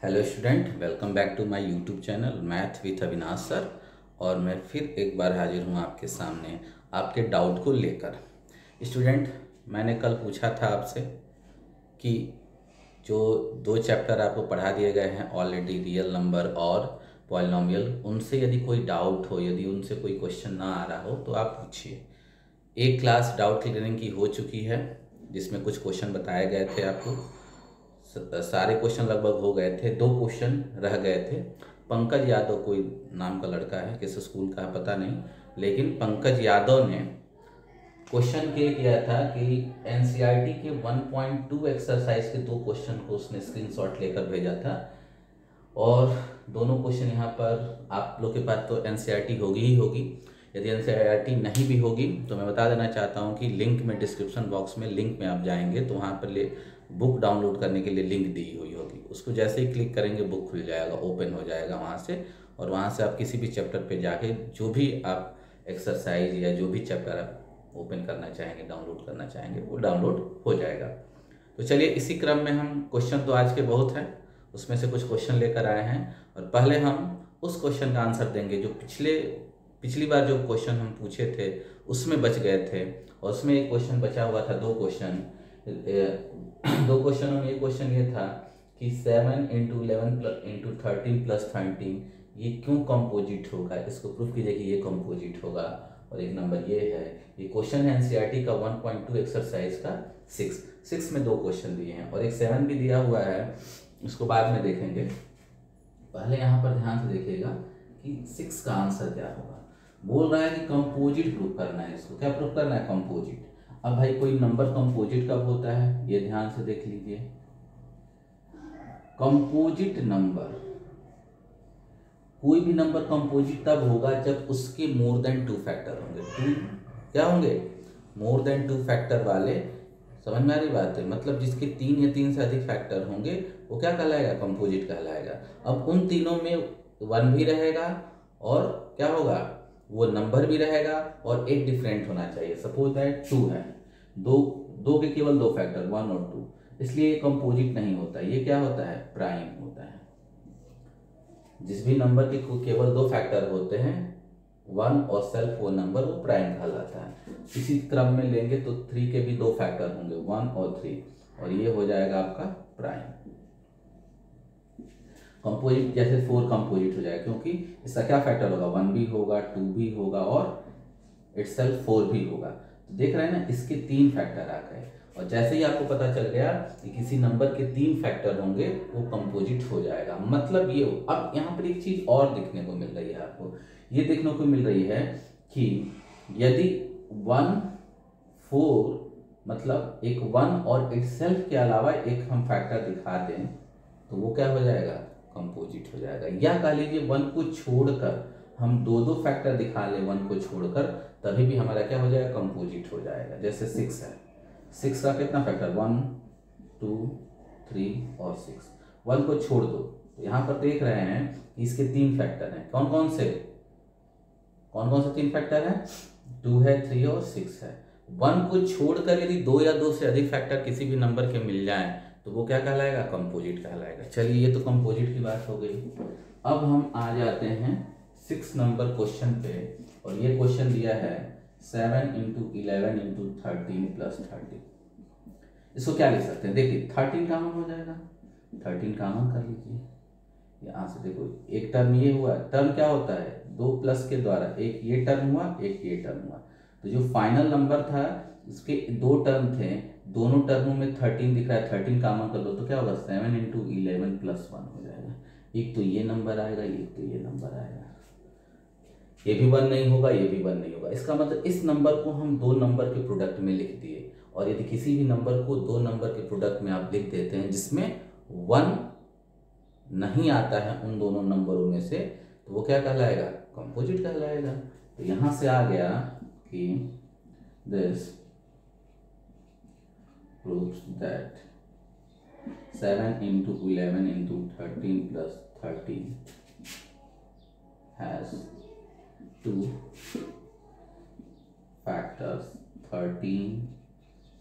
Hello student, welcome back to my YouTube channel math with Avinash sir. और मैं फिर एक बार हाजिर हूँ आपके सामने आपके डाउट को लेकर। स्टूडेंट, मैंने कल पूछा था आपसे कि जो दो चैप्टर आपको पढ़ा दिए गए हैं ऑलरेडी, रियल नंबर और पॉलिनोमियल, उनसे यदि कोई डाउट हो, यदि उनसे कोई क्वेश्चन ना आ रहा हो तो आप पूछिए। एक क्लास डाउट क्लियरिंग की हो चुकी है जिसमें कुछ क्वेश्चन बताए गए थे आपको। सारे क्वेश्चन लगभग हो गए थे, दो क्वेश्चन रह गए थे। पंकज यादव कोई नाम का लड़का है, किस स्कूल का है पता नहीं, लेकिन पंकज यादव ने क्वेश्चन के किया था कि एनसीईआरटी के 1.2 एक्सरसाइज के दो क्वेश्चन को उसने स्क्रीनशॉट लेकर भेजा था। और दोनों क्वेश्चन यहाँ पर आप लोग के पास तो एनसीईआरटी होगी ही होगी। यदि एनसीईआरटी नहीं भी होगी तो मैं बता देना चाहता हूँ कि लिंक में, डिस्क्रिप्शन बॉक्स में लिंक में आप जाएंगे तो वहाँ पर बुक डाउनलोड करने के लिए लिंक दी हुई होगी। उसको जैसे ही क्लिक करेंगे बुक खुल जाएगा, ओपन हो जाएगा वहाँ से। और वहाँ से आप किसी भी चैप्टर पे जाके जो भी आप एक्सरसाइज या जो भी चैप्टर आप ओपन करना चाहेंगे, डाउनलोड करना चाहेंगे, वो डाउनलोड हो जाएगा। तो चलिए, इसी क्रम में हम, क्वेश्चन तो आज के बहुत हैं, उसमें से कुछ क्वेश्चन लेकर आए हैं। और पहले हम उस क्वेश्चन का आंसर देंगे जो पिछली बार जो क्वेश्चन हम पूछे थे उसमें बच गए थे। और उसमें एक क्वेश्चन बचा हुआ था, दो क्वेश्चन। दो क्वेश्चनों में एक क्वेश्चन ये था कि 7 इंटू 11 इंटू 13 प्लस 13 ये क्यों कंपोजिट होगा, इसको प्रूफ कीजिए कि ये कंपोजिट होगा। और एक नंबर ये है, ये क्वेश्चन है एनसीईआरटी का 1.2 एक्सरसाइज का 6 में दो क्वेश्चन दिए हैं और एक 7 भी दिया हुआ है, उसको बाद में देखेंगे। पहले यहाँ पर ध्यान से देखिएगा कि 6 का आंसर क्या होगा। बोल रहा है कि कंपोजिट प्रूफ करना है, इसको क्या प्रूफ करना है, कंपोजिट। अब भाई कोई नंबर कंपोजिट कब होता है, ये ध्यान से देख लीजिए। कंपोजिट नंबर, कोई भी नंबर कंपोजिट तब होगा जब उसके मोर देन 2 फैक्टर होंगे। क्या होंगे, मोर देन 2 फैक्टर वाले। समझ में आ रही बात है, मतलब जिसके 3 या 3 से अधिक फैक्टर होंगे वो क्या कहलाएगा, कंपोजिट कहलाएगा। अब उन तीनों में 1 भी रहेगा और क्या होगा, वो नंबर भी रहेगा और एक डिफरेंट होना चाहिए। सपोज दैट 2 है, दो के केवल 2 फैक्टर 1 और 2, इसलिए ये कंपोजिट नहीं होता, ये क्या होता है, प्राइम होता है। जिस भी नंबर के केवल 2 फैक्टर होते हैं, 1 और सेल्फ वो नंबर, वो प्राइम कहलाता है। इसी क्रम में लेंगे तो 3 के भी 2 फैक्टर होंगे, 1 और 3, और ये हो जाएगा आपका प्राइम। कंपोजिट जैसे 4 कंपोजिट हो जाएगा क्योंकि इसका क्या फैक्टर होगा, 1 भी होगा, 2 भी होगा और इटसेल्फ 4 भी होगा। तो देख रहे हैं ना, इसके 3 फैक्टर आ गए। और जैसे ही आपको पता चल गया कि किसी नंबर के 3 फैक्टर होंगे वो कंपोजिट हो जाएगा। मतलब ये हो। अब यहाँ पर एक चीज और देखने को मिल रही है आपको, ये देखने को मिल रही है कि यदि 1 4, मतलब एक 1 और इटसेल्फ के अलावा एक हम फैक्टर दिखा दें तो वो क्या हो जाएगा, कंपोजिट हो जाएगा। या कह लीजिए 1 को छोड़कर हम दो फैक्टर दिखा ले, 1 को छोड़कर, तभी भी हमारा क्या हो जाएगा, कंपोजिट हो जाएगा। जैसे 6 है, 6 का कितना फैक्टर, 1 2 3 और 6, 1 को छोड़ दो तो यहाँ पर देख रहे हैं कि इसके 3 फैक्टर हैं। कौन कौन से 3 फैक्टर हैं, 2 है, 3 और 6 है। 1 को छोड़कर यदि 2 या 2 से अधिक फैक्टर किसी भी नंबर के मिल जाएं तो वो क्या कहलाएगा, कंपोजिट कहलाएगा। चलिए, ये तो कंपोजिट की बात हो गई। अब हम आ जाते हैं 6 नंबर क्वेश्चन पे। और ये क्वेश्चन दिया है 7 इंटू 11 इंटू 13 प्लस 30। इसको क्या लिख सकते हैं, देखिए 13 कॉमन हो जाएगा, 13 कॉमन कर लीजिए। यहाँ से देखो, एक टर्म ये हुआ, टर्म क्या होता है, 2 प्लस के द्वारा, एक ये टर्म हुआ, एक ये टर्म हुआ। तो जो फाइनल नंबर था इसके 2 टर्म थे, दोनों टर्मों में 13 दिख रहा है, 13 कॉमन कर लो तो क्या होगा, 7 इंटू 11 प्लस 1 हो जाएगा। एक तो ये नंबर आएगा, एक तो ये नंबर आएगा। ये भी 1 नहीं होगा, ये भी 1 नहीं होगा। इसका मतलब इस नंबर को हम 2 नंबर के प्रोडक्ट में लिख दिए। और यदि किसी भी नंबर को 2 नंबर के प्रोडक्ट में आप लिख देते हैं जिसमें 1 नहीं आता है उन दोनों नंबरों में से, तो वो क्या कहलाएगा, कंपोजिट कहलाएगा। तो यहां से आ गया कि this proves that 7 into 11 into 13 plus 13 has 2 factors, 13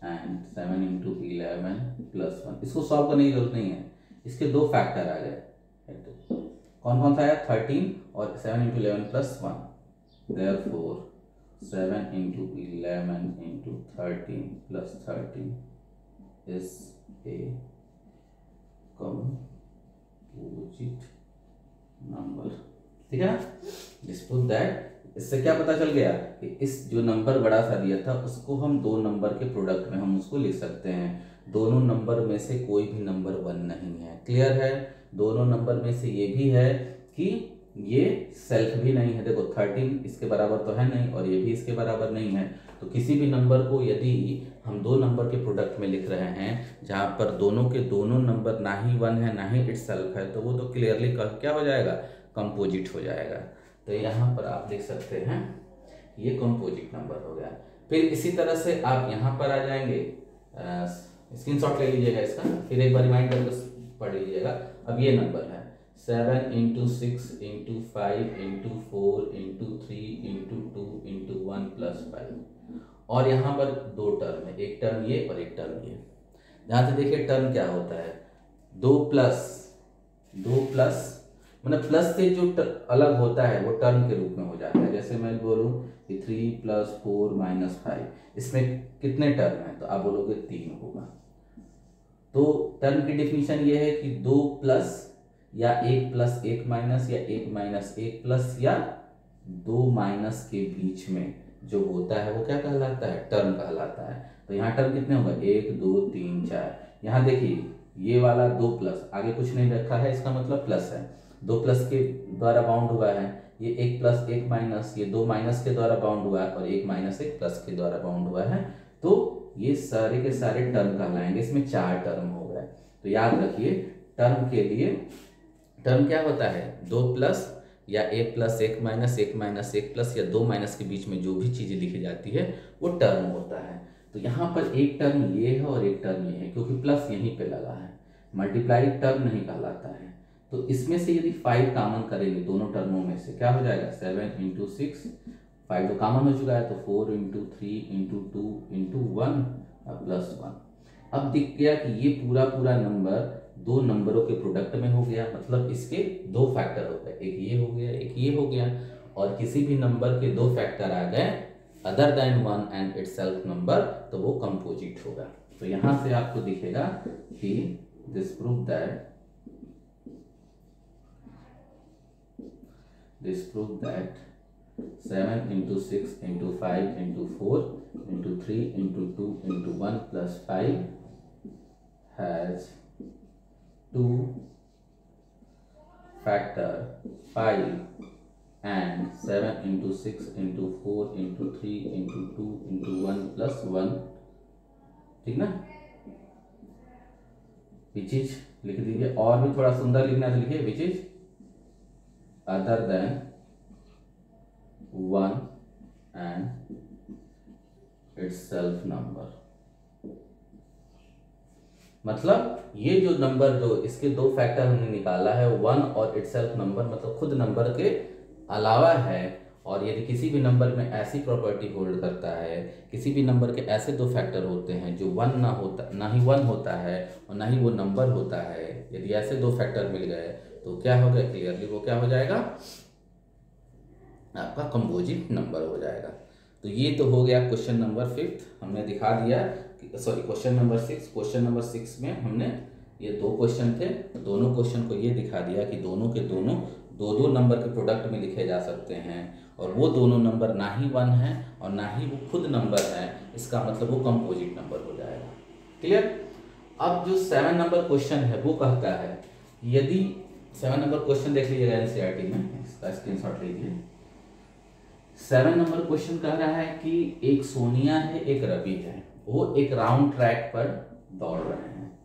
and 7 into 11 plus 1। इसको सॉल्व करने की जरूरत नहीं है, इसके दो फैक्टर आ गए। कौन कौन सा आया? 13 और 7 into 11 plus 1, therefore 7 into 11 into 13 plus 13 is a composite number. ठीक है ना? दिस प्रूव दैट, इससे क्या पता चल गया कि इस जो नंबर बड़ा सा दिया था उसको हम दो नंबर के प्रोडक्ट में हम उसको लिख सकते हैं। दोनों नंबर में से कोई भी नंबर 1 नहीं है। क्लियर है? दोनों नंबर में से ये भी है कि ये सेल्फ भी नहीं है। देखो 13 इसके बराबर तो है नहीं और ये भी इसके बराबर नहीं है। तो किसी भी नंबर को यदि हम दो नंबर के प्रोडक्ट में लिख रहे हैं जहाँ पर दोनों के दोनों नंबर ना ही 1 है ना ही इटसेल्फ है, तो वो तो क्लियरली क्या हो जाएगा? कंपोजिट हो जाएगा। तो यहाँ पर आप देख सकते हैं ये कंपोजिट नंबर हो गया। फिर इसी तरह से आप यहाँ पर आ जाएंगे, स्क्रीनशॉट ले लीजिएगा इसका, फिर एक बार रिमाइंड करके पढ़ लीजिएगा। अब ये नंबर है 7 into 6 into 5 into 4 into 3 into 2 into 1 plus 5, और यहाँ पर दो टर्म है, एक टर्म ये और एक टर्म ये। यहाँ से देखिए टर्म क्या होता है, दो प्लस मतलब प्लस से जो अलग होता है वो टर्म के रूप में हो जाता है। जैसे मैं बोलूँ कि 3 प्लस 4 माइनस 5, इसमें कितने टर्म है? तो आप बोलोगे 3 होगा। तो टर्म की डिफिनीशन ये है कि 2 प्लस या 1 प्लस 1 माइनस या 1 माइनस 1 प्लस या 2 माइनस के बीच में जो होता है वो क्या कहलाता है? टर्म कहलाता है। तो यहाँ टर्म कितने होंगे? 1 2 3 4। यहाँ देखिए ये वाला 2 प्लस, आगे कुछ नहीं रखा है, इसका मतलब प्लस है, 2 प्लस के द्वारा बाउंड हुआ है। ये 1 प्लस 1 माइनस, ये 2 माइनस के द्वारा बाउंड हुआ है, और 1 माइनस 1 प्लस के द्वारा बाउंड हुआ है। तो ये सारे के सारे टर्म कहलाएंगे। इसमें 4 टर्म हो गए। तो याद रखिए टर्म के लिए टर्म क्या होता है? 2 प्लस या 1 प्लस 1 माइनस 1 माइनस 1 प्लस या 2 माइनस के बीच में जो भी चीज़ें लिखी जाती है वो टर्म होता है। तो यहाँ पर एक टर्म ये है और एक टर्म ये है, क्योंकि प्लस यहीं पे लगा है, मल्टीप्लाई टर्म नहीं कहलाता है। तो इसमें से यदि 5 कॉमन करेंगे दोनों टर्मों में से, क्या हो जाएगा? 7 इंटू 6, 5 तो कॉमन हो चुका है, तो 4 इंटू 3 इंटू 2 इंटू 1 प्लस 1। अब दिख गया कि ये पूरा नंबर दो नंबरों के प्रोडक्ट में हो गया, मतलब इसके दो फैक्टर हो गए, एक ये हो गया एक ये हो गया। और किसी भी नंबर के दो फैक्टर आ गए other than 1 and itself number, तो वो कंपोजिट होगा। तो यहां से आपको दिखेगा कि this prove that 7 into 6 into 5 into 4 into 3 into 2 into 1 plus 5 has 2 factor 5 and 7 into 6 into 4 into 3 into 2 into 1 plus 1। ठीक ना? which is लिख दीजिए, और भी थोड़ा सुंदर लिखना है तो लिखिए which is other than 1 and itself number। मतलब ये जो नंबर जो इसके दो फैक्टर हमने निकाला है 1 और इटसेल्फ नंबर, मतलब खुद नंबर के अलावा है। और यदि किसी भी नंबर में ऐसी प्रॉपर्टी होल्ड करता है, किसी भी नंबर के ऐसे दो फैक्टर होते हैं जो 1 ना होता, ना ही 1 होता है और ना ही वो नंबर होता है, यदि ऐसे दो फैक्टर मिल गए तो क्या हो गया? क्लियरली वो क्या हो जाएगा? आपका कंपोजिट नंबर हो जाएगा। तो ये तो हो गया क्वेश्चन नंबर 5, हमने दिखा दिया, sorry question number 6। Question number 6 में हमने ये दो क्वेश्चन थे, दोनों क्वेश्चन को ये दिखा दिया कि दोनों के दोनों दो नंबर के प्रोडक्ट में लिखे जा सकते हैं, और वो दोनों नंबर ना ही 1 है और ना ही वो खुद नंबर है, इसका मतलब वो कंपोजिट नंबर हो जाएगा। क्लियर? अब जो 7 नंबर क्वेश्चन है वो कहता है यदि 7 नंबर क्वेश्चन देख लीजिएगा एनसीईआरटी में, इसका स्क्रीनशॉट लीजिए। 7 नंबर क्वेश्चन कह रहा है कि एक सोनिया है एक रवि है, वो एक राउंड ट्रैक पर दौड़ रहे हैं।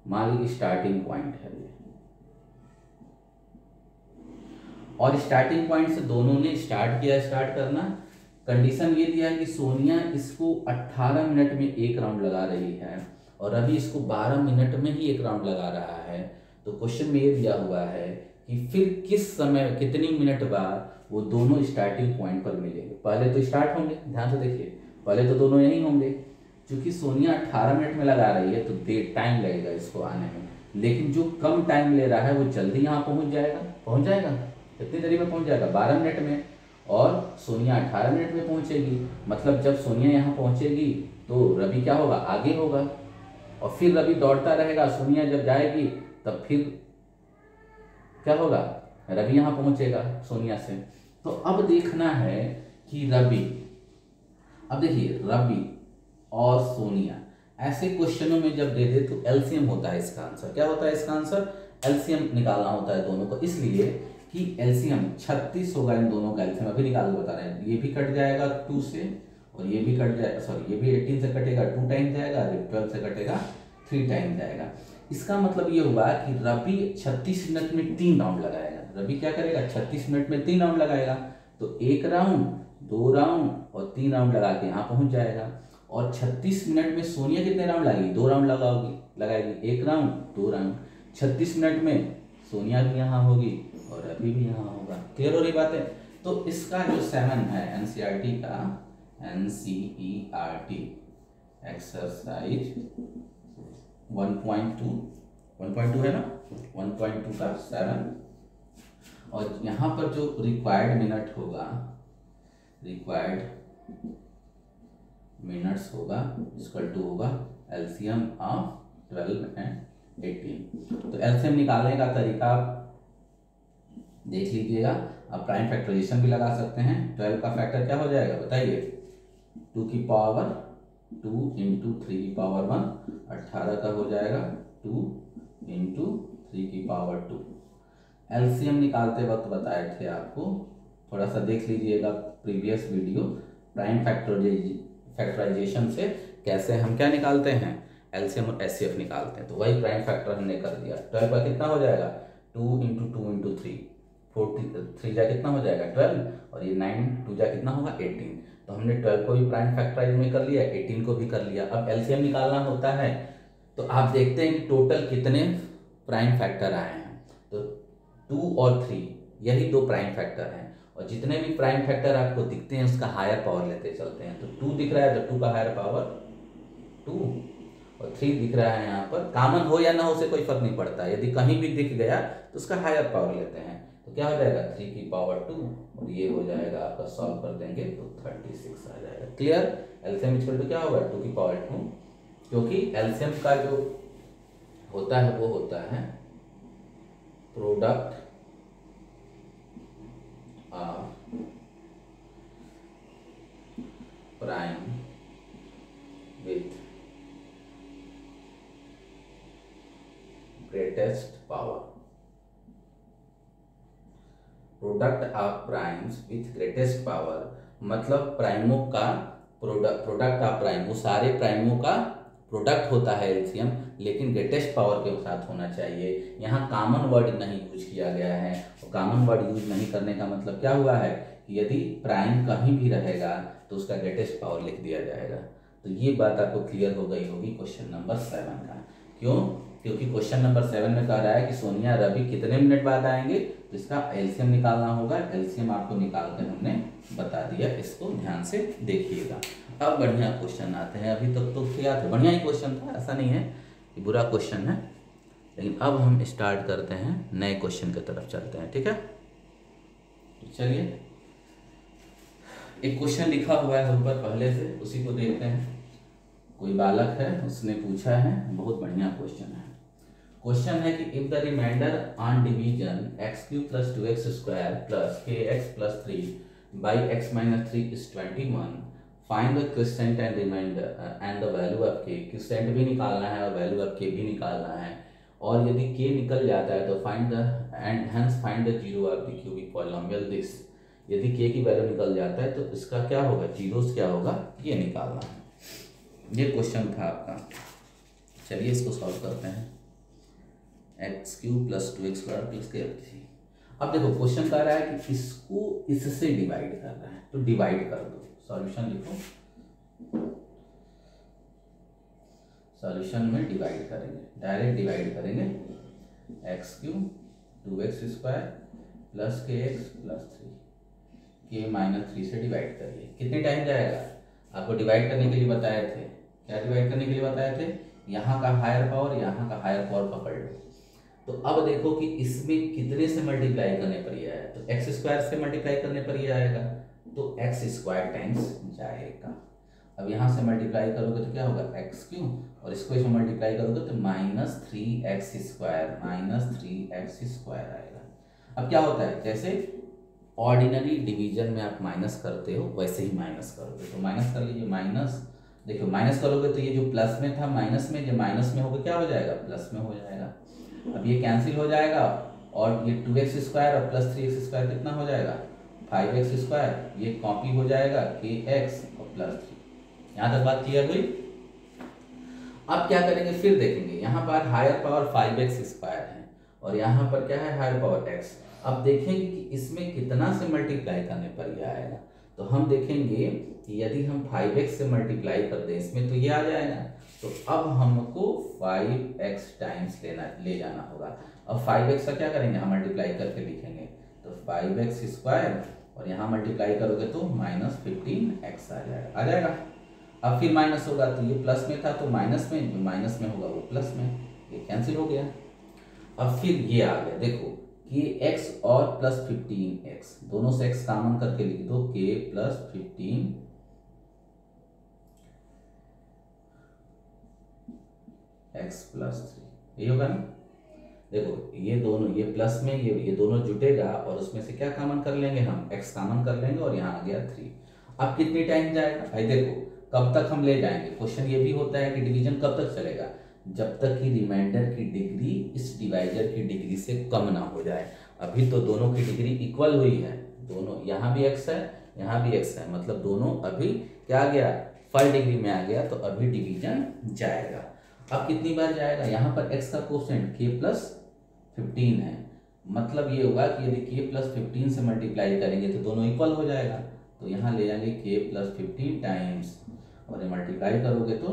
मान लीजिए स्टार्टिंग पॉइंट है ये, और स्टार्टिंग पॉइंट से दोनों ने स्टार्ट करना। कंडीशन ये दिया है कि सोनिया इसको 18 मिनट में एक राउंड लगा रही है और रवि इसको 12 मिनट में ही एक राउंड लगा रहा है। तो क्वेश्चन में ये दिया हुआ है कि फिर किस समय कितनी मिनट बाद वो दोनों स्टार्टिंग पॉइंट पर मिलेंगे। पहले तो स्टार्ट होंगे, ध्यान से देखिए, पहले तो दोनों यहीं होंगे। क्योंकि सोनिया 18 मिनट में लगा रही है तो टाइम लगेगा इसको आने में, लेकिन जो कम टाइम ले रहा है वो जल्दी यहाँ पहुँच जाएगा। कितनी देरी में पहुँच जाएगा? 12 मिनट में। और सोनिया 18 मिनट में पहुँचेगी। मतलब जब सोनिया यहाँ पहुँचेगी तो रवि क्या होगा? आगे होगा। और फिर रवि दौड़ता रहेगा, सोनिया जब जाएगी तब फिर क्या होगा? रवि यहाँ पहुँचेगा सोनिया से। तो अब देखना है कि अब देखिए रवि और सोनिया ऐसे क्वेश्चनों में जब दे दे तो एलसीएम होता है इसका आंसर। क्या होता है इसका आंसर? एलसीएम निकालना होता है दोनों को, इसलिए कि एलसीएम 36 होगा। इन दोनों का एलसीएम अभी निकाल बता रहे हैं। ये भी कट जाएगा 2 से और ये भी कट जाएगा, सॉरी ये भी 18 से कटेगा 2 टाइम जाएगा, 12 से कटेगा 3 टाइम जाएगा। इसका मतलब ये हुआ कि रवि 36 मिनट में 3 राउंड लगाएगा। रवि क्या करेगा? 36 मिनट में 3 राउंड लगाएगा। तो 1 राउंड, 2 राउंड और 3 राउंड लगा के यहाँ पहुँच जाएगा। और 36 मिनट में सोनिया कितने राउंड लगाएगी? 2 राउंड लगाएगी। 1 राउंड, 2 राउंड। 36 मिनट में सोनिया भी यहाँ होगी और रवि भी यहाँ होगा। क्लियर हो रही बात है? तो इसका जो 7 है एनसीईआरटी का, एनसीईआरटी एक्सरसाइज 1.2 है ना, 1.2 का 7। और यहाँ पर जो रिक्वायर्ड मिनट होगा, रिक्वायर्ड मिनट्स होगा इक्वल टू होगा एलसीएम ऑफ 12 एंड 18। तो एलसीएम निकालने का तरीका आप देख लीजिएगा। आप प्राइम फैक्टराइजेशन भी लगा सकते हैं। 12 का फैक्टर क्या हो जाएगा बताइए? 2 की पावर 2 इंटू 3 की पावर 1, 18 का हो जाएगा 2 इंटू 3 की पावर 2। एलसीएम निकालते वक्त बताए थे आपको, थोड़ा सा देख लीजिएगा प्रीवियस वीडियो। प्राइम फैक्टराइजेशन से कैसे हम क्या निकालते हैं? एलसीएम और एचसीएफ निकालते हैं। तो वही प्राइम फैक्टर हमने कर दिया। 12 का कितना हो जाएगा? 2 इंटू 2 इंटू 3, 43 जा कितना हो जाएगा? 12। और ये 9 2 जा कितना होगा? 18। तो हमने 12 को भी प्राइम फैक्टराइज में कर लिया, 18 को भी कर लिया। अब एलसीएम निकालना होता है तो आप देखते हैं कि टोटल कितने प्राइम फैक्टर आए हैं। तो 2 और 3 यही 2 प्राइम फैक्टर हैं। और जितने भी प्राइम फैक्टर आपको दिखते हैं उसका हायर पावर लेते चलते हैं। तो 2 दिख रहा है तो 2 का हायर पावर 2 और 3 दिख रहा है यहाँ पर। कॉमन हो या ना हो से कोई फर्क नहीं पड़ता, यदि कहीं भी दिख गया तो उसका हायर पावर लेते हैं। तो क्या हो जाएगा? 3 की पावर 2 और ये हो जाएगा आपका, सॉल्व कर देंगे तो 36 आ जाएगा। क्लियर? एलसीएम इक्वल टू क्या होगा? 2 की पावर 2, क्योंकि एलसीएम का जो होता है वो होता है product of prime with greatest power. Product of primes with greatest power मतलब प्राइमों का प्रोडक्ट ऑफ प्राइम, वो सारे प्राइमों का प्रोडक्ट होता है एलसीएम, लेकिन ग्रेटेस्ट पावर के साथ होना चाहिए। यहाँ कॉमन वर्ड नहीं यूज किया गया है। और कॉमन वर्ड यूज नहीं करने का मतलब क्या हुआ है कि यदि प्राइम कहीं भी रहेगा तो उसका ग्रेटेस्ट पावर लिख दिया जाएगा। तो ये बात आपको क्लियर हो गई होगी क्वेश्चन नंबर 7 का। क्यों? क्योंकि क्वेश्चन नंबर 7 में कह रहा है कि सोनिया रवि कितने मिनट बाद आएंगे, तो इसका एलसीएम निकालना होगा। एलसीएम आपको निकाल कर हमने बता दिया, इसको ध्यान से देखिएगा। अब बढ़िया क्वेश्चन आते हैं। अभी तक तो क्या थे, बढ़िया ही क्वेश्चन था, ऐसा नहीं है कि बुरा क्वेश्चन है। लेकिन अब हम स्टार्ट करते हैं, नए क्वेश्चन की तरफ चलते हैं। ठीक है, तो चलिए एक क्वेश्चन लिखा हुआ है ऊपर पहले से, उसी को देखते हैं। कोई बालक है, उसने पूछा है, बहुत बढ़िया क्वेश्चन है। क्वेश्चन है कि if the remainder on division x³ + 2x² + kx + 3 by x - 3 is 21, find the quotient and remainder and the value of k। Quotient भी निकालना है और वैल्यू ऑफ k भी निकालना है। और यदि k निकल जाता है तो find the end hence find the zero of the cubic polynomial this. यदि k की वैल्यू निकल जाता है तो इसका क्या होगा, जीरोस क्या होगा, ये निकालना है। ये क्वेश्चन था आपका। चलिए इसको सॉल्व करते हैं। x³ + 2x² + k। अब देखो क्वेश्चन कह रहा है कि इसको इससे डिवाइड कर रहा है, तो डिवाइड कर दो। सॉल्यूशन लिखो, सॉल्यूशन में डिवाइड करेंगे, डायरेक्ट डिवाइड करेंगे। x³ 2x² + kx + 3 k - 3 से डिवाइड करिए। कितने टाइम जाएगा? आपको डिवाइड करने के लिए बताए थे, क्या डिवाइड करने के लिए बताए थे यहाँ का हायर पावर, यहाँ का हायर पावर पकड़ लो। तो अब देखो कि इसमें कितने से मल्टीप्लाई करने पर ये आया, तो एक्स स्क्वायर से मल्टीप्लाई करने पर ये आएगा, तो एक्स स्क्वायर टाइम्स जाएगा। अब यहाँ से मल्टीप्लाई करोगे तो क्या होगा एक्स क्यू, और इसको इसमें मल्टीप्लाई करोगे तो -3x स्क्वायर, -3x स्क्वायर आएगा। अब क्या होता है, जैसे ऑर्डिनरी डिवीजन में आप माइनस करते हो वैसे ही माइनस करोगे, तो माइनस कर लीजिए। माइनस देखियो, माइनस करोगे तो ये जो प्लस में था माइनस में, जो माइनस में होगा क्या हो जाएगा, प्लस में हो जाएगा। अब ये कैंसिल हो जाएगा, और ये 2x स्क्वायर और प्लस 3x स्क्वायर कितना हो जाएगा, 5x स्क्वायर। ये कॉपी हो जाएगा kx और प्लस 3। यहाँ तक बात क्लियर हुई। अब क्या करेंगे, फिर देखेंगे, यहाँ पर हायर पावर 5x स्क्वायर है और यहाँ पर क्या है, हायर पावर x। अब देखेंगे कि इसमें कितना से मल्टीप्लाई करने पर यह आएगा, तो हम देखेंगे कि यदि हम 5x से मल्टीप्लाई कर दें इसमें तो ये आ जाएगा, तो अब हमको 5x टाइम्स ले जाना होगा। अब 5x का क्या करेंगे, हम मल्टीप्लाई करके लिखेंगे, तो 5x स्क्वायर और यहाँ मल्टीप्लाई करोगे तो -15x आ जाएगा। अब फिर माइनस होगा, तो ये प्लस में था तो माइनस में, जो माइनस में होगा वो प्लस में, ये कैंसिल हो गया। अब फिर ये आ गया, देखो कि x और प्लस 15x, दोनों से x कॉमन करके लिख दो, k प्लस 15 x प्लस 3, ये होगा ना। देखो ये दोनों, ये प्लस में ये दोनों जुटेगा और उसमें से क्या कॉमन कर लेंगे, हम x कॉमन कर लेंगे और यहाँ आ गया 3। अब कितनी टाइम जाएगा भाई, देखो कब तक हम ले जाएंगे। क्वेश्चन ये भी होता है कि डिवीजन कब तक चलेगा, जब तक कि रिमाइंडर की डिग्री इस डिवाइजर की डिग्री से कम ना हो जाए। अभी तो दोनों की डिग्री इक्वल हुई है, दोनों, यहाँ भी x है यहाँ भी x है, मतलब दोनों अभी क्या आ गया, फर्स्ट डिग्री में आ गया, तो अभी डिवीजन जाएगा। अब कितनी बार जाएगा, यहाँ पर x का कोफिशिएंट k प्लस 15 है, मतलब ये होगा कि यदि k प्लस 15 से मल्टीप्लाई करेंगे तो दोनों इक्वल हो जाएगा, तो यहाँ ले जाएंगे k प्लस 15 टाइम्स, और ये मल्टीप्लाई करोगे तो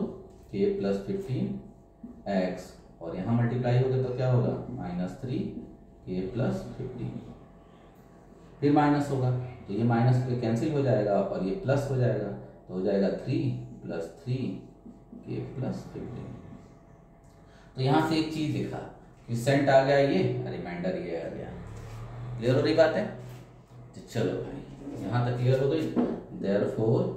k प्लस 15x, और यहाँ मल्टीप्लाई होगा तो क्या होगा, -3k प्लस 15, फिर माइनस होगा तो ये माइनस कैंसिल हो जाएगा और ये प्लस हो जाएगा, तो हो जाएगा 3 प्लस 3k प्लस 15। तो यहाँ से एक चीज दिखा, क्विसेंट आ गया ये, रिमाइंडर ये आ गया। क्लियर हो रही बात है, तो चलो भाई यहाँ तक क्लियर हो गई। देयरफॉर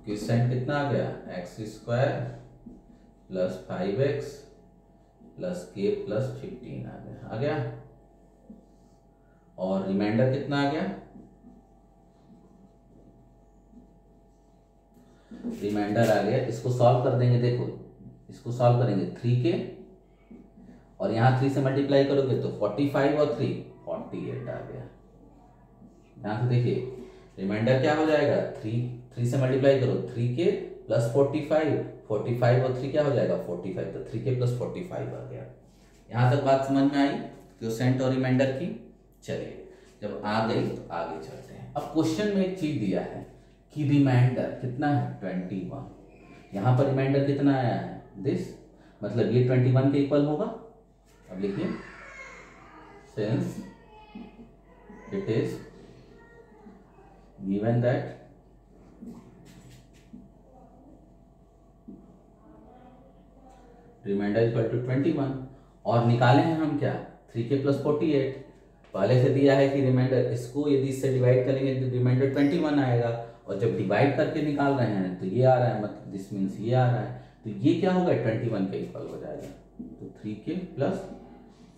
क्विसेंट कितना आ गया, x square plus 5x plus k plus 15 आ गया, और रिमाइंडर कितना आ गया, रिमाइंडर आ गया। इसको सॉल्व कर देंगे, देखो इसको सॉल्व करेंगे 3k, और यहाँ 3 से मल्टीप्लाई करोगे तो 45 और 3 48 आ गया। यहाँ से देखिए रिमाइंडर क्या हो जाएगा, 3 से मल्टीप्लाई करो 3k प्लस 45 और 3 क्या हो जाएगा 45, तो 3k प्लस 45 आ गया। यहाँ तक बात समझ में आई क्वोशेंट और रिमाइंडर की। चलिए जब आ गई तो आगे चलते हैं। अब क्वेश्चन में एक चीज दिया है कि रिमाइंडर कितना है 21, यहाँ पर रिमाइंडर कितना आया है दिस, मतलब ये 21 के इक्वल होगा। अब लिखिए since it is given that remainder equal to 21, और निकाले हैं हम क्या 3k प्लस 48, पहले से दिया है कि रिमाइंडर, इसको यदि इससे डिवाइड करेंगे तो रिमाइंडर 21 आएगा, और जब डिवाइड करके निकाल रहे हैं तो ये आ रहा है, मतलब दिस मीन्स ये आ रहा है, तो ये क्या होगा 21 के इक्वल हो जाएगा। तो 3k plus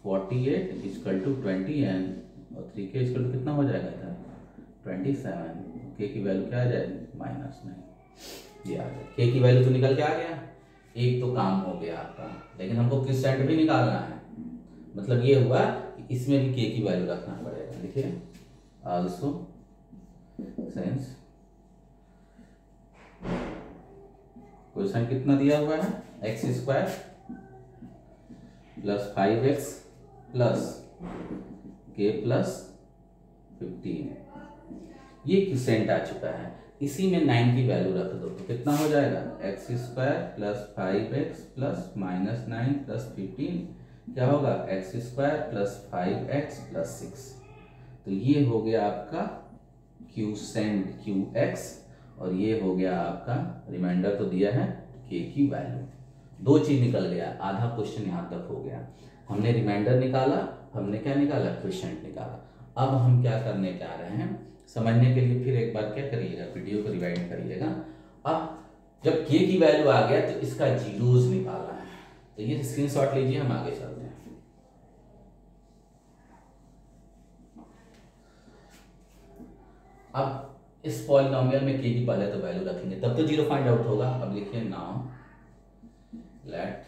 48 equal to 20 and और 3k इक्वल टू कितना हो जाएगा इधर 27, k की वैल्यू क्या आ जाएगी -9, ये आ गया, k की वैल्यू तो निकल के आ गया, एक तो काम हो गया आपका। लेकिन हमको क्वोशेंट भी निकालना है, मतलब ये हुआ कि इसमें भी k की वैल्यू रखना पड़ेगा। देखिए आल्सो सिंस क्वोशेंट कितना दिया हुआ है x square plus 5x plus k plus 15, ये क्वोशेंट आ चुका है। इसी में 9 की वैल्यू रख दो तो कितना हो जाएगा x square plus 5x plus -9 plus 15, क्या होगा x square plus 5x plus 6। तो ये हो गया आपका क्वोशेंट qx, और ये हो गया आपका रिमाइंडर तो दिया है के की वैल्यू। दो चीज निकल गया, आधा क्वेश्चन यहाँ तक हो गया। हमने रिमाइंडर निकाला, हमने क्या निकाला, क्वोशिएंट निकाला। अब हम क्या करने जा रहे हैं, समझने के लिए फिर एक बार क्या करिएगा, वीडियो को रिवाइंड करिएगा। अब जब के की वैल्यू आ गया तो इसका जीरोज निकालना है, तो ये स्क्रीनशॉट लीजिए, हम आगे चलते हैं। अब इस पॉलिनोमियल में के की पहले तो वैल्यू रखेंगे, तब तो जीरो फाइंड आउट होगा। अब लिखिए now let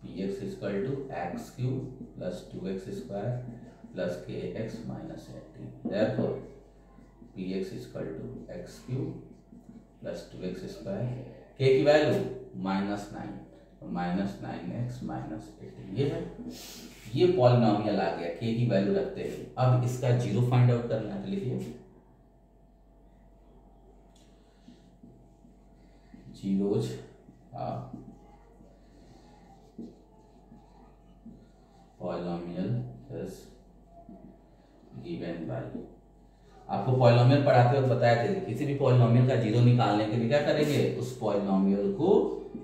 px equal to x cube plus 2x square plus kx minus 18। Therefore px equal to x cube plus 2x square, k की वैल्यू -9, माइनस 9x माइनस 18 ये है। ये पॉलिनोमियल आ गया k की value रखते हैं। अब इसका जीरो फाइंड आउट करना है, तो लिखिए zeros polynomial is given by, आपको पॉलिनोमियल पढ़ाते वक्त बताया थे किसी भी पॉलिनोमियल का जीरो निकालने के लिए क्या करेंगे, उस पॉलिनोमियल को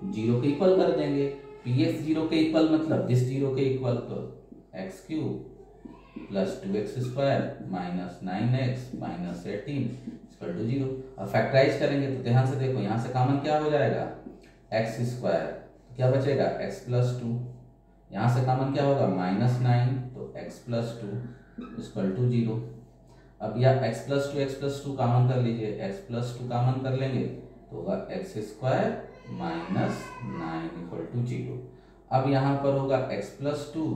जीरो के इक्वल कर देंगे। px जीरो के इक्वल मतलब दिस जीरो के इक्वल, तो x cube plus 2x square minus 9x minus 18 equal to zero. अब फैक्टराइज करेंगे तो ध्यान से देखो, यहाँ से कॉमन क्या हो जाएगा, एक्स स्क्वायर, तो क्या बचेगा एक्स प्लस 2, यहाँ से कॉमन क्या होगा -9, तो x plus 2 equal to zero. अब यह x प्लस टू कॉमन कर लीजिए, x प्लस 2 कॉमन कर लेंगे तो होगा x square minus 9 equal to zero. अब यहाँ पर होगा x प्लस 2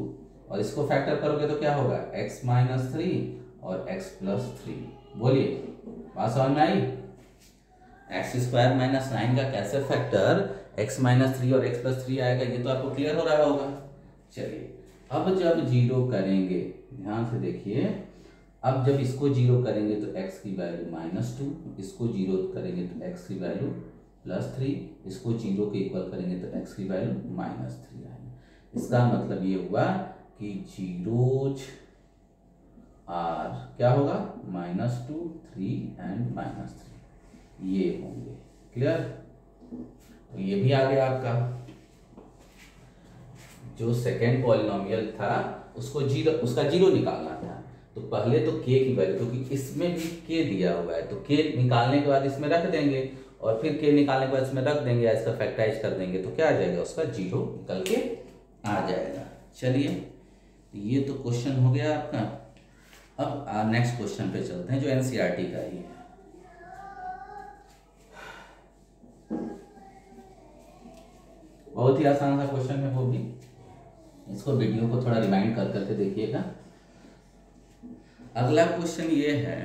और इसको फैक्टर करोगे तो क्या होगा x माइनस 3 और x प्लस 3। बोलिए बात समझ में आई, एक्स स्क्वायर माइनस 9 का कैसे फैक्टर x माइनस 3 और x प्लस 3 आएगा, ये तो आपको क्लियर हो रहा होगा। चलिए अब जब जीरो करेंगे, ध्यान से देखिए, अब जब इसको जीरो करेंगे तो x की वैल्यू -2, इसको जीरो करेंगे तो x की वैल्यू +3, इसको जीरो के इक्वल करेंगे तो x की वैल्यू -3 आएगी। इसका मतलब ये हुआ कि जीरोज आर क्या होगा -2, 3 एंड -3 ये होंगे। क्लियर, तो ये भी आ गया आपका। जो सेकेंड पॉलिनोमियल था उसको जीरो, उसका जीरो निकालना था, तो पहले तो k की वैल्यू, क्योंकि इसमें भी k दिया हुआ है, तो k निकालने के बाद इसमें रख देंगे और फिर k निकालने के बाद इसमें रख देंगे, इसका फैक्टराइज कर देंगे तो क्या आ जाएगा, उसका जीरो निकल के आ जाएगा। चलिए ये तो क्वेश्चन हो गया आपका। अब नेक्स्ट क्वेश्चन पे चलते हैं जो एनसीईआरटी का ही है। बहुत ही आसान सा क्वेश्चन है वो भी, इसको वीडियो को थोड़ा रिमाइंड कर करके देखिएगा। अगला क्वेश्चन ये है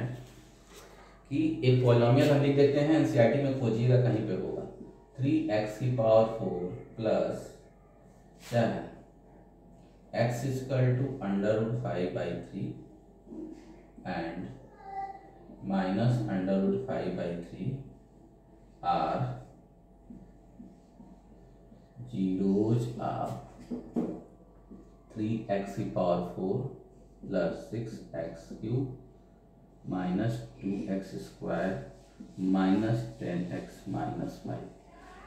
कि एक पॉलिनोमियल हम लिख देते हैं, एनसीईआरटी में खोजिएगा कहीं पे होगा, 3x की पावर 4 प्लस क्या है x equal to √5/3 and minus √5/3 are zeros of 3x की power 4 plus 6x cube minus 2x square minus 10x minus 5।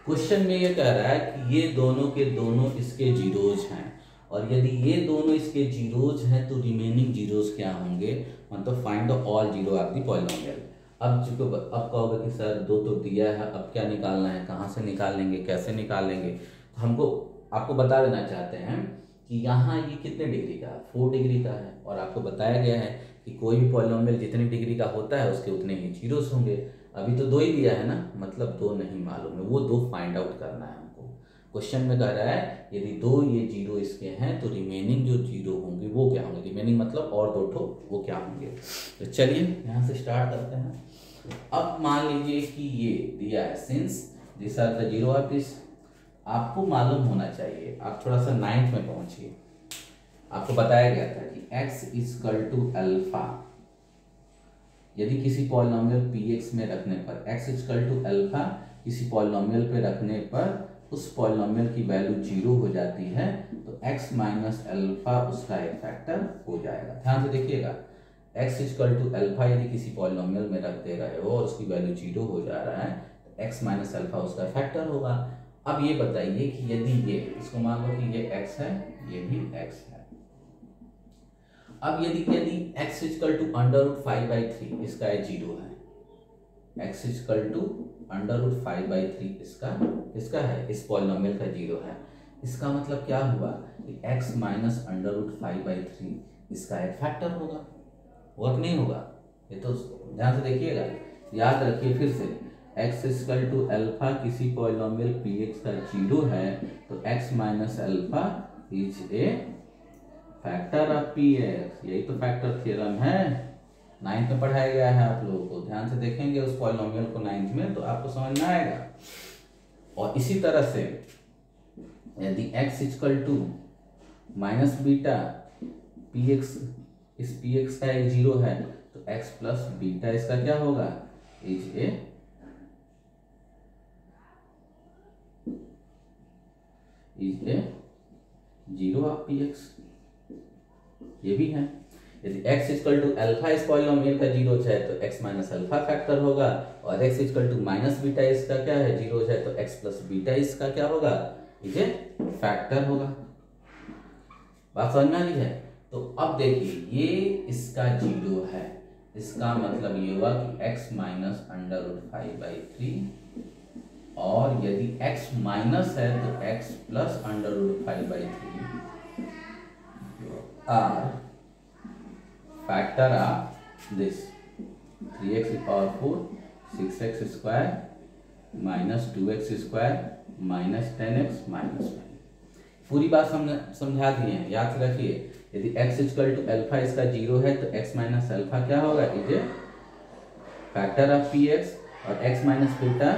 Question में ये कह रहा है कि ये दोनों के दोनों इसके जीरोज हैं, और यदि ये दोनों इसके जीरोज हैं तो रिमेनिंग जीरोज क्या होंगे, मतलब find the all zero of the polynomial. अब कहोगे कि सर दो तो दिया है, अब क्या निकालना है, कहाँ से निकालेंगे, कैसे निकालेंगे, तो हमको आपको बता देना चाहते हैं कि यहाँ ये कितने डिग्री का है, 4 डिग्री का है, और आपको बताया गया है कि कोई भी पॉलिनोमियल जितनी डिग्री का होता है उसके उतने ही जीरोस होंगे। अभी तो 2 ही दिया है ना, मतलब 2 नहीं मालूम है, वो 2 फाइंड आउट करना है हमको। क्वेश्चन में कह रहा है यदि 2 ये जीरो इसके हैं तो रिमेनिंग जो जीरो होंगे वो क्या होंगे, रिमेनिंग मतलब और 2 ठो वो क्या होंगे। तो चलिए यहाँ से स्टार्ट करते हैं। अब मान लीजिए कि ये दिया है, since this are the zero of this, आपको मालूम होना चाहिए, आप थोड़ा सा 9th में पहुंचिए। आपको बताया गया था कि x इक्वल टू अल्फा, यदि किसी पॉलिनोमियल px में रखने पर x इक्वल टू अल्फा किसी पॉलिनोमियल पे रखने पर उस पॉलिनोमियल की वैल्यू 0 हो जाती है, तो x माइनस अल्फा उसका एक फैक्टर हो जाएगा। ध्यान से देखिएगा, एक्स इक्वल टू अल्फा यदि किसी पॉलिनोमियल में रख दे रहे हो और उसकी वैल्यू 0 हो जा रहा है तो एक्स माइनस अल्फा उसका फैक्टर होगा। अब ये बताइए कि यदि ये इसको मान लो कि ये एक्स है, ये भी एक्स है। अब यदि x equal to under root 5/3 इसका है 0 है, x equal to under root 5/3 इसका है, इस पॉलिनोमियल का 0 है। इसका मतलब क्या हुआ कि x माइनस अंडर रूट 5/3 इसका एक फैक्टर होगा कि नहीं होगा? ये तो ध्यान से देखिएगा, याद रखिए फिर से, x इक्वल टू अल्फा किसी पॉलिनोमियल px का 0 है तो x minus alpha is a factor of px। यही तो फैक्टर थ्योरम है, 9th में पढ़ाया गया है। आप लोगों को ध्यान से देखेंगे उस पॉलिनोमियल को 9th में तो आपको समझ में आएगा। और इसी तरह से यदि x equal to minus beta px, इस px का एक 0 है तो x प्लस बीटा इसका क्या होगा, is A zero of px। ये भी है। यदि x इक्वल टू अल्फा इस पॉलिनोमियल का 0 है तो x माइनस अल्फा फैक्टर होगा, और x equal to minus beta इसका क्या है, 0 है तो x प्लस बीटा इसका क्या होगा, इसे फैक्टर होगा। बात समझ में आ रही है? तो अब देखिए ये इसका 0 है, इसका मतलब ये हुआ कि x माइनस अंडर रूट 5/3, और यदि x माइनस है तो x plus under root 5/3 are factor of this 3x की power 4 6x square minus 2x square minus 10x minus 5। पूरी बात समझा दिए हैं, याद रखिए। यदि x इक्वल टू अल्फा इसका 0 है तो x माइनस अल्फा क्या होगा, is a factor of px, और x minus beta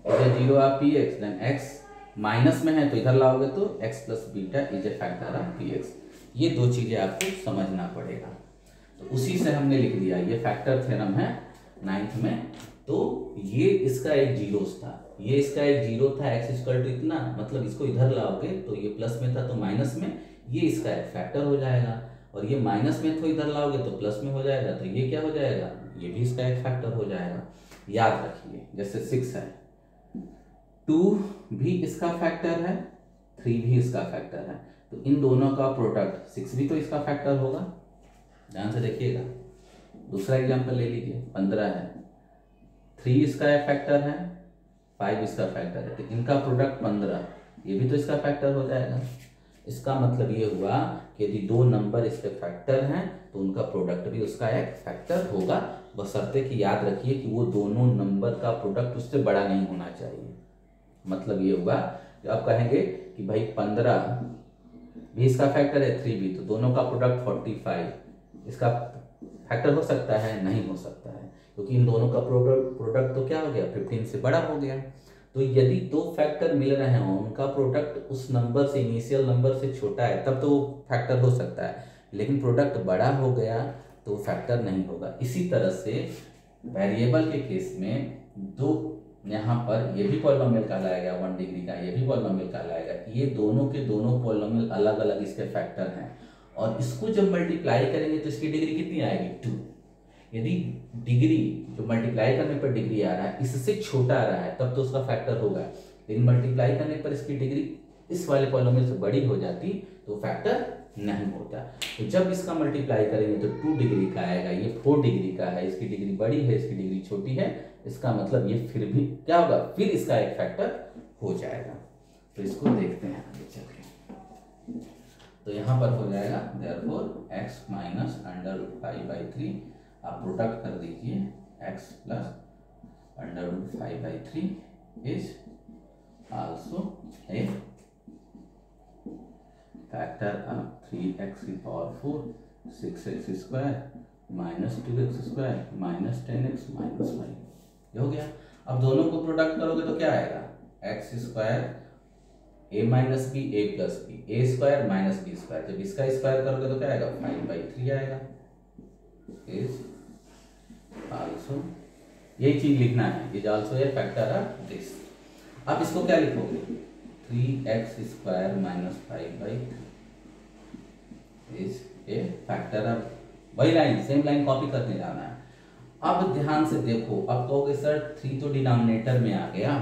is a 0 of px। Then x minus में है तो इधर लाओगे तो x plus beta is a factor of px। ये दो चीजें आपको समझना पड़ेगा। तो उसी से हमने लिख दिया, ये फैक्टर थ्योरम है 9th में। तो ये इसका एक 0 था, ये इसका एक 0 था, x इक्वल टू इतना, मतलब इसको इधर लाओगे तो ये प्लस में था तो माइनस में, ये इसका एक फैक्टर हो जाएगा। और ये माइनस में तो इधर लाओगे तो प्लस में हो जाएगा, तो ये क्या हो जाएगा, ये भी इसका एक फैक्टर हो जाएगा। याद रखिए, जैसे 6 है, 2 भी इसका फैक्टर है, 3 भी इसका फैक्टर है, तो इन दोनों का प्रोडक्ट 6 भी तो इसका फैक्टर होगा। ध्यान से देखिएगा। दूसरा एग्जांपल ले लीजिए, 15 है, 3 इसका एक फैक्टर है, 5 इसका फैक्टर है, तो इनका प्रोडक्ट 15, ये भी तो इसका फैक्टर हो जाएगा। इसका मतलब ये हुआ कि यदि दो नंबर इसके फैक्टर हैं तो उनका प्रोडक्ट भी उसका एक फैक्टर होगा, बशर्ते कि याद रखिए कि वो दोनों नंबर का प्रोडक्ट उससे बड़ा नहीं होना चाहिए। मतलब ये हुआ कि आप कहेंगे कि भाई 15 भी इसका फैक्टर है, 3 भी, तो दोनों का प्रोडक्ट 45 इसका फैक्टर हो सकता है, नहीं हो सकता है, क्योंकि इन दोनों का प्रोडक्ट तो क्या हो गया, 15 से बड़ा हो गया। तो यदि दो फैक्टर मिल रहे हों, उनका प्रोडक्ट उस नंबर से, इनिशियल नंबर से छोटा है, तब तो फैक्टर हो सकता है, लेकिन प्रोडक्ट बड़ा हो गया तो फैक्टर नहीं होगा। इसी तरह से वेरिएबल के केस में दो, यहाँ पर ये भी पॉलिनोमियल कहलाएगा 1 डिग्री का, ये भी पॉलिनोमियल कहलाएगा, ये दोनों के दोनों पॉलिनोमियल अलग अलग इसके फैक्टर हैं, और इसको जब मल्टीप्लाई करेंगे तो इसकी डिग्री कितनी आएगी, 2। यदि डिग्री जो मल्टीप्लाई करने पर डिग्री आ रहा है इससे छोटा आ रहा है तब तो उसका फैक्टर होगा, लेकिन मल्टीप्लाई करने पर इसकी डिग्री इस वाले पॉलिनोमियल से बड़ी हो जाती तो फैक्टर नहीं होता। तो जब इसका मल्टीप्लाई करेंगे तो 2 डिग्री का आएगा, ये 4 डिग्री का है, इसकी डिग्री बड़ी है, इसकी डिग्री छोटी है, इसका मतलब ये फिर भी क्या होगा, फिर इसका एक फैक्टर हो जाएगा। तो इसको देखते हैं आगे चल के। तो यहाँ पर हो जाएगा therefore x minus under root 5/3, आप प्रोडक्ट कर दीजिए, x plus under root 5/3 is also a factor of 3x की power 4 6x square minus 2x square minus 10x minus 5। ये हो गया। अब दोनों को प्रोडक्ट करोगे तो क्या आएगा, x square a minus B A plus B, A square minus B square, जब इसका स्क्वायर करोगे तो क्या आएगा, 5/3 आएगा। इज आल्सो, यही चीज लिखना है, is also a factor of this. अब इसको क्या लिखोगे, 3x square minus 5/3 is a factor. अब वही लाइन, सेम लाइन कॉपी करने जाना है। अब ध्यान से देखो, अब कहोगे सर 3 तो डिनोमिनेटर में आ गया,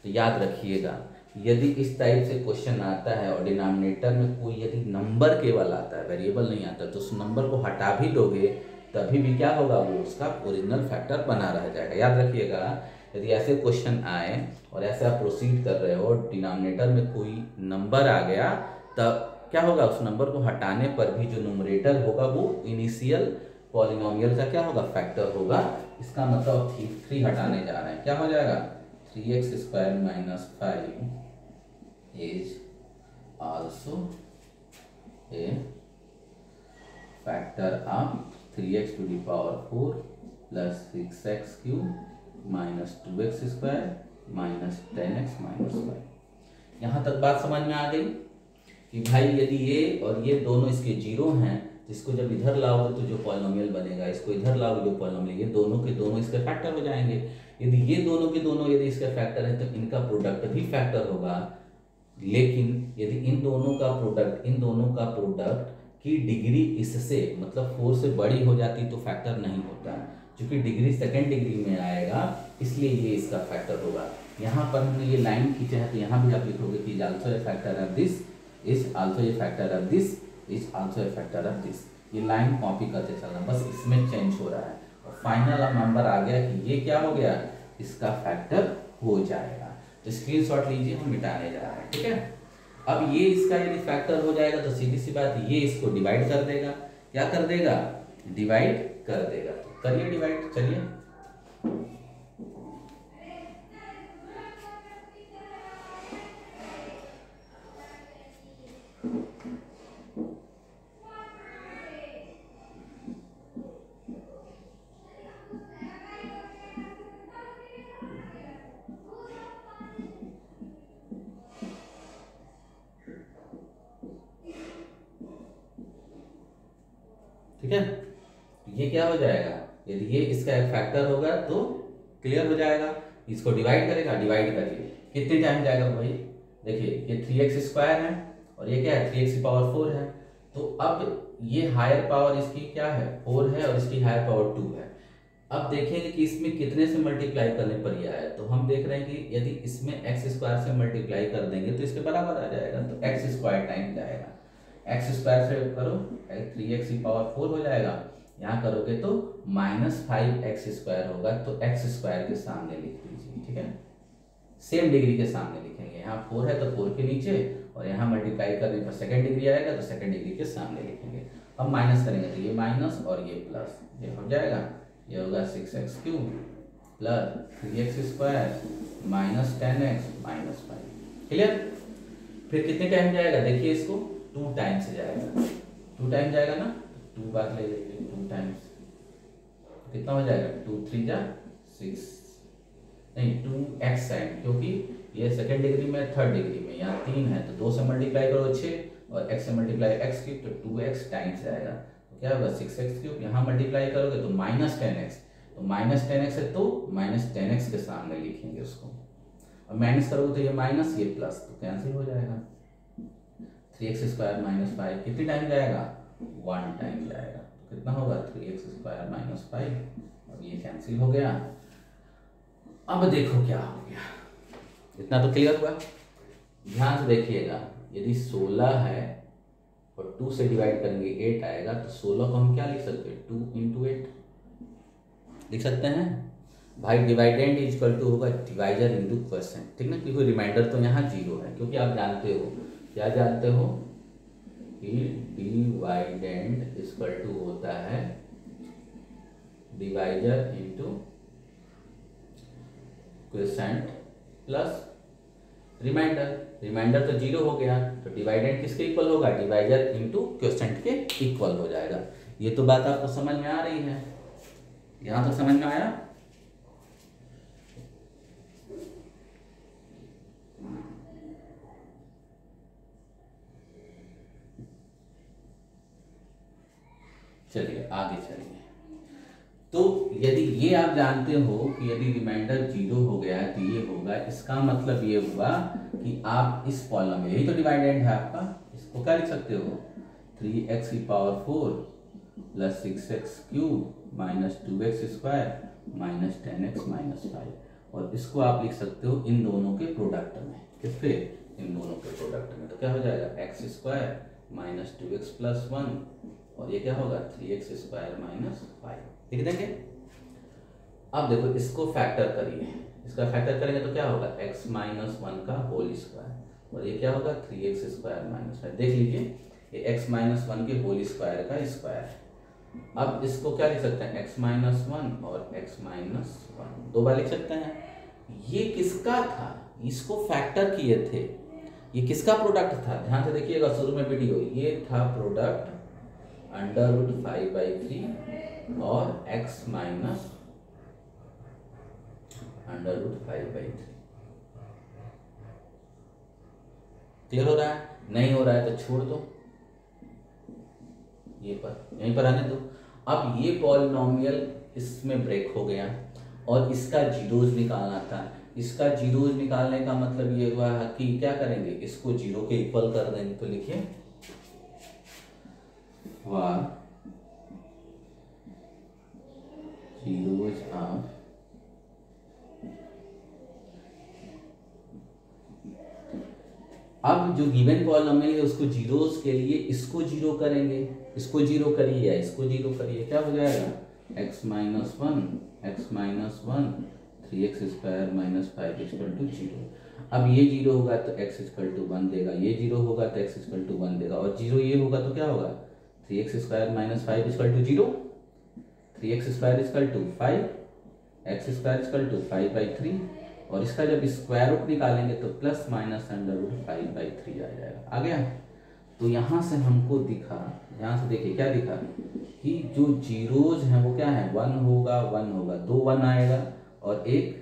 तो याद रखिएगा यदि इस टाइप से क्वेश्चन आता है और डिनोमिनेटर में कोई यदि नंबर केवल आता है, वेरिएबल नहीं आता, तो उस नंबर को हटा भी दोगे तभी भी क्या होगा, वो उसका ओरिजिनल फैक्टर बना रह जाएगा। याद रखिएगा यदि ऐसे क्वेश्चन आए और ऐसे आप प्रोसीड कर रहे हो, डिनोमिनेटर में कोई नंबर आ गया, तब क्या होगा, उस नंबर को हटाने पर भी जो न्यूमरेटर होगा वो इनिशियल पॉलिनोमियल का क्या होगा, फैक्टर होगा। इसका मतलब 3 हटाने जा रहे हैं, क्या हो जाएगा, 3x² - 5 is also a factor of 3x⁴ + 6x³ - 2x² - 10x - 5। यहाँ तक बात समझ में आ गई कि भाई यदि ये और ये दोनों इसके जीरो हैं, जिसको जब इधर लाओगे तो जो पॉलिनोमियल बनेगा, इसको इधर लाओगे जो पॉलिनोमियल, ये दोनों के दोनों इसके फैक्टर हो जाएंगे। यदि ये दोनों के दोनों यदि इसके फैक्टर है तो इनका प्रोडक्ट भी फैक्टर होगा। लेकिन यदि इन दोनों का प्रोडक्ट की डिग्री इससे मतलब 4 से बड़ी हो जाती तो फैक्टर नहीं होता, क्योंकि डिग्री सेकेंड डिग्री में आएगा, इसलिए ये इसका फैक्टर होगा। यहाँ पर हमने ये लाइन खींचे है, तो यहाँ भी आप लिखोगे कि also a factor of this is also a factor of this is also a factor of this. ये लाइन कॉपी करते चलना, बस इसमें चेंज हो रहा है और फाइनल अब नंबर आ गया कि ये क्या हो गया, इसका फैक्टर हो जाएगा। तो स्क्रीनशॉट लीजिए, हम मिटाने जा रहे हैं, ठीक है। अब ये इसका यदि फैक्टर हो जाएगा तो सीधी सी बात, ये इसको डिवाइड कर देगा। क्या कर देगा, डिवाइड कर देगा। तो करिए डिवाइड, चलिए। ठीक है, ये क्या हो जाएगा, यदि ये इसका एक फैक्टर होगा तो क्लियर हो जाएगा। इसको डिवाइड करेगा, डिवाइड करिए, कितने टाइम जाएगा भाई, देखिए ये 3x² है और ये क्या है 3x⁴ है। तो अब ये हायर पावर इसकी क्या है 4 है और इसकी हायर पावर 2 है। अब देखेंगे कि इसमें कितने से मल्टीप्लाई करने पर यह आया, तो हम देख रहे हैं कि यदि इसमें x² से मल्टीप्लाई कर देंगे तो इसके बराबर आ जाएगा, तो x² टाइम जाएगा। x² से करो 3x⁴ हो जाएगा, यहाँ करोगे तो -5x² होगा, तो x² के सामने लिख दीजिए, ठीक है। सेम डिग्री के सामने लिखेंगे, यहाँ 4 है तो 4 के नीचे, और यहाँ मल्टीप्लाई करने पर सेकंड डिग्री आएगा तो सेकंड डिग्री के सामने लिखेंगे। अब माइनस करेंगे तो ये माइनस और ये प्लस, ये हो जाएगा, ये होगा 6x³ + 3x² - 10x - 5। क्लियर। फिर कितने टाइम जाएगा, देखिए इसको 2 टाइम्स जाएगा, 2 टाइम जाएगा ना, 2 बार ले लीजिए, 2 टाइम्स कितना हो जाएगा, 2 3 जा 6, नहीं 2x टाइम, क्योंकि ये सेकंड डिग्री में थर्ड डिग्री में, यहाँ 3 है तो 2 से मल्टीप्लाई करो 6 और x से मल्टीप्लाई x³ तो 2x टाइम्स जाएगा, तो क्या होगा 6x³। यहाँ मल्टीप्लाई करोगे तो -10x, तो -10x है तो -10x के सामने लिखेंगे उसको, और माइनस करोगे तो ये माइनस ये प्लस, तो कैंसिल हो जाएगा। 3x² - 5 कितने टाइम जाएगा, 1 टाइम जाएगा, तो कितना होगा 3x² - 5, अब ये कैंसिल हो गया। अब देखो क्या हो गया, इतना तो क्लियर हुआ। ध्यान से देखिएगा, यदि 16 है और 2 से डिवाइड करेंगे 8 आएगा, तो 16 को हम क्या लिख सकते हैं, 2 × 8 लिख सकते हैं भाई। डिवाइडेंड इक्वल टू होगा डिवाइजर इंटू क्वोशिएंट, ठीक ना, क्योंकि रिमाइंडर तो यहाँ 0 है, क्योंकि आप जानते हो, क्या जानते हो कि डिवाइडेंड इक्वल टू होता है divisor into quotient plus remainder. Remainder तो 0 हो गया, तो डिवाइडेंड किसके इक्वल होगा, डिवाइजर इंटू क्वोशिएंट के इक्वल हो जाएगा। ये तो बात आपको समझ में आ रही है, यहां तक समझ में आया। चलिए आगे चलिए। तो यदि ये आप जानते हो कि यदि रिमाइंडर 0 हो गया है तो ये होगा, इसका मतलब ये हुआ कि आप इस कॉलम में, यही तो डिवाइडेंड है आपका, इसको क्या लिख सकते हो 3x की power 4 plus 6x cube minus 2x square minus 10x minus 5। और इसको आप लिख सकते हो इन दोनों के प्रोडक्ट में। किस पे? इन दोनों के प्रोडक्ट में। तो क्या हो जाएगा x square minus 2x plus 1 और ये क्या होगा 3x स्क्वायर माइनस 5। लिख देंगे। अब देखो इसको फैक्टर करिए, इसका फैक्टर करेंगे तो क्या होगा x माइनस 1 का होल स्क्वायर और ये क्या होगा 3x स्क्वायर माइनस 5। देख लीजिए ये x माइनस 1 के होल स्क्वायर का स्क्वायर है। अब इसको क्या लिख सकते हैं x माइनस 1 और x माइनस 1 दो बार लिख सकते हैं। ये किसका था? इसको फैक्टर किए थे। ये किसका प्रोडक्ट था? ध्यान से देखिएगा शुरू में वीडियो, ये था प्रोडक्ट अंडर रूट 5/3 और x minus under root 5/3। Clear हो रहा है? नहीं हो रहा है तो छोड़ दो, ये पर यहीं पर आने दो। अब ये पॉलिनोमियल इसमें ब्रेक हो गया और इसका जीरोज निकालना था। इसका जीरोज निकालने का मतलब ये हुआ कि क्या करेंगे, इसको जीरो के इक्वल कर देंगे। तो लिखिए फॉर जीरोज ऑफ अब जो गिवन पॉलिनोमियल है उसको जीरोस के लिए इसको जीरो करेंगे, इसको जीरो करिए या इसको जीरो करिए, क्या हो जाएगा x minus 1 3x square minus 5 equal to 0। अब ये जीरो होगा तो x इक्वल टू 1 देगा, ये जीरो होगा तो x इक्वल टू 1 देगा और जीरो ये होगा तो क्या होगा 3x square minus 5 equal to 0, 3x square equal to 5, x square equal to 5/3 और इसका जब स्क्वायर रूट निकालेंगे तो प्लस माइनस अंडर रूट 5/3 आ जाएगा। आ गया? तो यहाँ से हमको दिखा, यहाँ से देखिए क्या दिखा कि जो जीरोज हैं वो क्या है 1 होगा 1 होगा, 2 1 आएगा और एक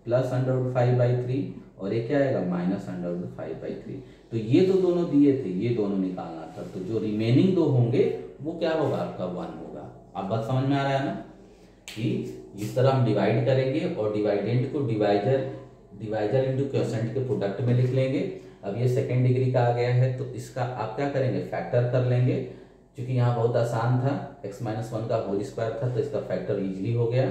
प्लस अंडर रूट 5/3 और एक क्या आएगा माइनस अंडर रूट 5/3। तो ये तो दोनों दिए थे, ये दोनों निकालना था। तो जो रिमेनिंग दो होंगे वो क्या होगा आपका 1 होगा। अब बात समझ में आ रहा है ना कि इस तरह हम डिवाइड करेंगे और डिवाइडेंड को डिवाइजर इंटू क्वोशेंट के प्रोडक्ट में लिख लेंगे। अब ये सेकेंड डिग्री का आ गया है तो इसका आप क्या करेंगे फैक्टर कर लेंगे। क्योंकि यहाँ बहुत आसान था, x माइनस 1 का होल स्क्वायर था तो इसका फैक्टर इजीली हो गया।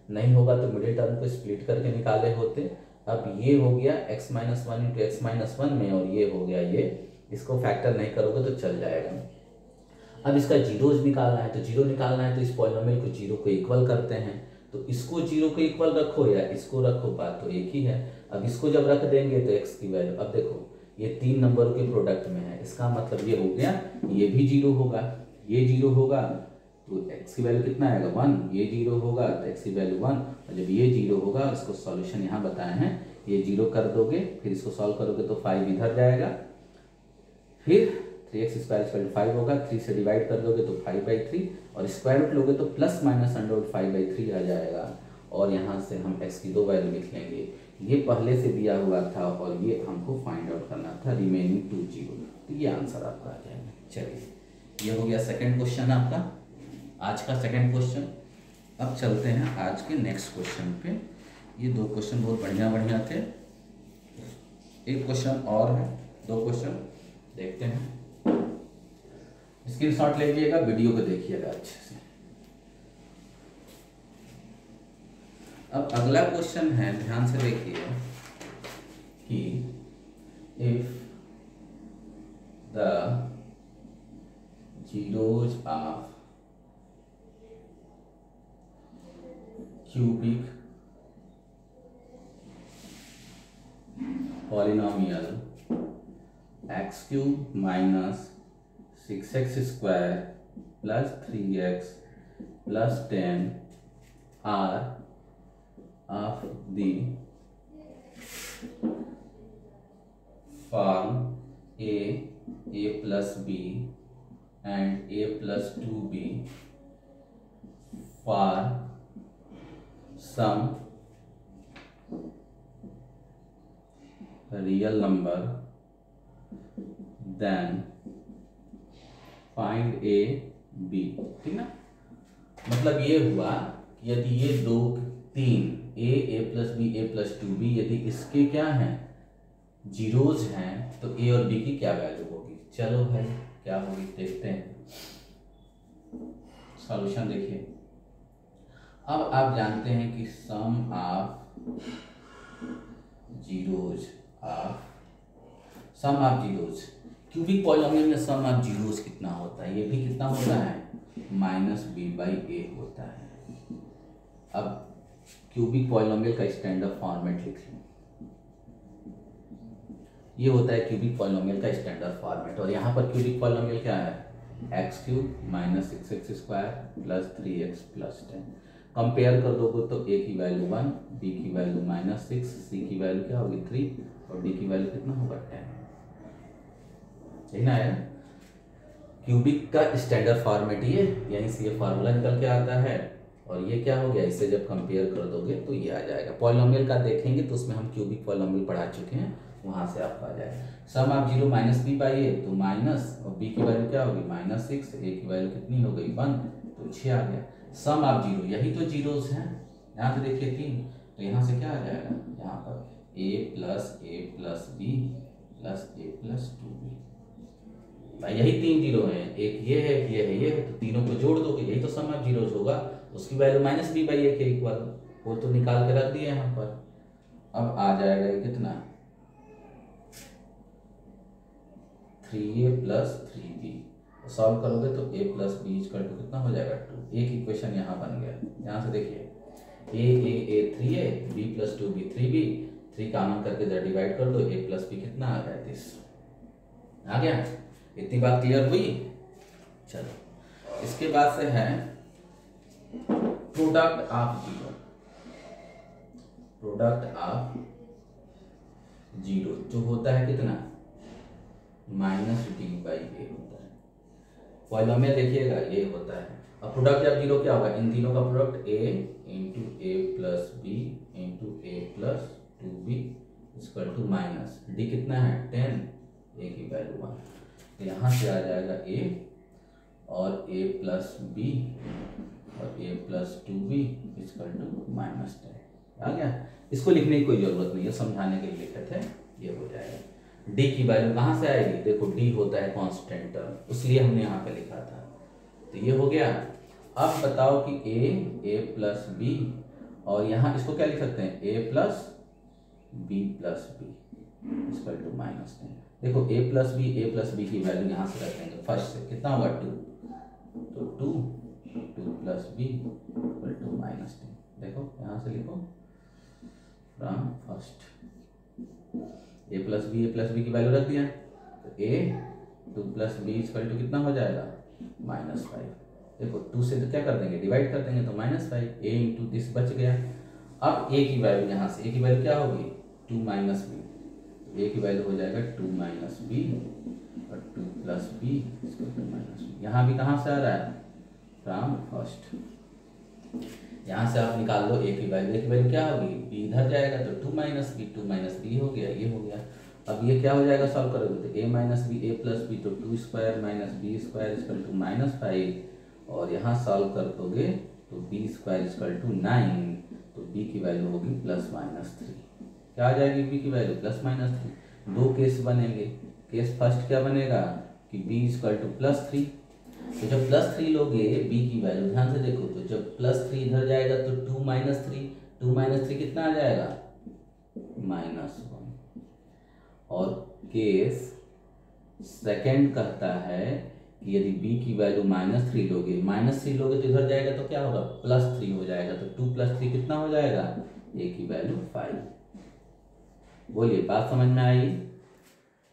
नहीं होगा तो मिडिल टर्म को स्प्लिट करके निकाले होते। अब ये हो गया x minus 1 into x minus 1 में और ये हो गया ये, इसको फैक्टर नहीं करोगे तो चल जाएगा। अब इसका जीरोज निकालना है तो जीरो निकालना है तो इस पॉलिनोमियल को जीरो को इक्वल करते हैं। तो इसको जीरो को इक्वल रखो या इसको रखो, बात तो एक ही है। अब इसको जब रख देंगे तो x की वैल्यू, अब देखो ये 3 नंबरों के प्रोडक्ट में है, इसका मतलब ये हो गया ये भी जीरो होगा, ये जीरो होगा तो x की वैल्यू कितना आएगा 1, ये जीरो होगा तो x की वैल्यू 1 और जब ये जीरो होगा इसको सॉल्यूशन यहाँ बताए हैं, ये जीरो कर दोगे फिर इसको सॉल्व करोगे तो 5 इधर जाएगा, फिर 3x स्क्वायर इक्वल टू 5 होगा, 3 से डिवाइड कर दोगे तो 5/3 और स्क्वायर रूट लोगे तो प्लस माइनस अंडर रूट 5/3 आ जाएगा। और यहाँ से हम x की 2 वैल्यू लिख लेंगे। ये पहले से दिया हुआ था और ये हमको फाइंड आउट करना था, रिमेनिंग 2 0। तो ये आंसर आपका आ जाएगा। चलिए ये हो गया सेकंड क्वेश्चन आपका, आज का सेकंड क्वेश्चन। अब चलते हैं आज के नेक्स्ट क्वेश्चन पे। ये 2 क्वेश्चन बहुत बढ़िया थे, एक क्वेश्चन और है, 2 क्वेश्चन देखते हैं। स्क्रीनशॉट ले लीजिएगा, वीडियो को देखिएगा अच्छे से। अब अगला क्वेश्चन है, ध्यान से देखिए कि if the zeros of cubic polynomial x³ minus 6x square plus 3x plus 10 are of the form a plus b and a plus 2b for some real number, then find a b। ठीक ना, मतलब ये हुआ कि यदि ये 2 3 a plus B a plus 2b यदि इसके क्या हैं जीरोज हैं तो a और b की क्या वैल्यू होगी। चलो भाई क्या होगी देखते हैं। सॉल्यूशन देखिए, अब आप जानते हैं कि सम ऑफ जीरोज क्यूबिक पॉलिनोमियल में सम ऑफ जीरोज कितना होता है, ये भी कितना होता है -b/a होता है। अब क्यूबिक पॉलिनोमियल का स्टैंडर्ड फॉर्मेट लिख लें, ये होता है क्यूबिक पॉलिनोमियल का स्टैंडर्ड फॉर्मेट। और यहाँ पर क्यूबिक पॉलिनोमियल क्या है, x³ - 6x² + 3x + 10। कंपेयर कर दोगे तो a की वैल्यू 1, b की वैल्यू -6, c की वैल्यू क्या होगी 3 और d की वैल्यू कितना होगा 10। यही ना है क्यूबिक का स्टैंडर्ड फॉर्मेट, ये यहीं से ये फार्मूला निकल के आता है। और ये क्या हो गया, इससे जब कंपेयर कर दोगे तो ये आ जाएगा। पॉलिनोमियल का देखेंगे तो उसमें हम क्यूबिक पॉलिनोमियल पढ़ा चुके हैं, वहां से आपको आ जाएगा। सम ऑफ 0 -b/a तो माइनस, और b की वैल्यू क्या होगी -6, a की वैल्यू कितनी हो गई 1 तो 6 आ गया। सम ऑफ 0, यही तो जीरोस हैं, यहाँ से देखिए 3, तो यहाँ से क्या आ जाएगा, यहाँ पर a + a + b + a + 2b। भाई यही 3 जीरो हैं, एक ये है, एक ये है, ये है, तो तीनों को जोड़ दोगे, यही तो सम ऑफ जीरोस होगा। उसकी वैल्यू -b/a के इक्वल, वो तो निकाल के रख दिए यहाँ पर। अब आ जाएगा ये कितना 3a + 3b, सॉल्व करोगे तो a + b = कितना हो जाएगा 2। एक इक्वेशन यहाँ बन गया। यहाँ से देखिए a 3a, b + 2b 3b, 3 common करके इधर डिवाइड कर दो, a + b कितना आ गया 30 आ गया। इतनी बात क्लियर हुई। चलो इसके बाद से है प्रोडक्ट ऑफ जीरो जो होता है कितना -d/a होता है। पॉलिनोमियल देखिएगा ये होता है। अब प्रोडक्ट ऑफ जीरो क्या होगा, इन तीनों का product a × a + b × a + 2b = d कितना है 10, a की वैल्यू 1, तो यहाँ से आ जाएगा a और a + b और a + 2b = -10 आ गया। इसको लिखने की कोई जरूरत नहीं है, समझाने के लिए लिखे थे, ये हो जाएगा। d की वैल्यू कहाँ से आएगी, देखो d होता है कांस्टेंट टर्म, इसलिए हमने यहाँ पे लिखा था, तो ये हो गया। अब बताओ कि a + b, और यहाँ इसको क्या लिख सकते हैं a + b + b = -10। देखो a + b की वैल्यू यहाँ से रख देंगे फर्स्ट से, कितना होगा 2, तो 2 + b = -10। देखो यहाँ से लिखो फ्रॉम फर्स्ट, a + b की वैल्यू रख दिया, तो a 2 + b = कितना हो जाएगा -5। देखो 2 से तो क्या कर देंगे डिवाइड कर देंगे, तो -5, a × दिस बच गया। अब a की वैल्यू यहाँ से, a की वैल्यू क्या होगी 2 - b, a की वैल्यू हो जाएगा 2 - b और 2 + b = -b। यहाँ भी कहाँ से आ रहा है फ्रॉम फर्स्ट, यहाँ से आप निकाल लो a की वैल्यू क्या होगी, b इधर जाएगा तो 2 - b, 2 - b हो गया, ये हो गया। अब ये क्या हो जाएगा सॉल्व करोगे तो a - b, a + b तो 2² - b² = -5, और यहाँ सॉल्व कर दोगे तो b² = 9, तो b की वैल्यू होगी +-3। क्या आ जाएगी b की वैल्यू +-3। दो केस बनेंगे, केस फर्स्ट क्या बनेगा कि b = +3, तो जब +3 लोगे b की वैल्यू, ध्यान से देखो, तो जब +3 इधर जाएगा तो 2 - 3, 2 - 3 कितना आ जाएगा -1। और केस सेकंड कहता है कि यदि b की वैल्यू -3 लोगे, -3 लोगे तो इधर जाएगा तो क्या होगा +3 हो जाएगा, तो 2 + 3 कितना हो जाएगा, a की वैल्यू 5। बोलिए बात समझ में आई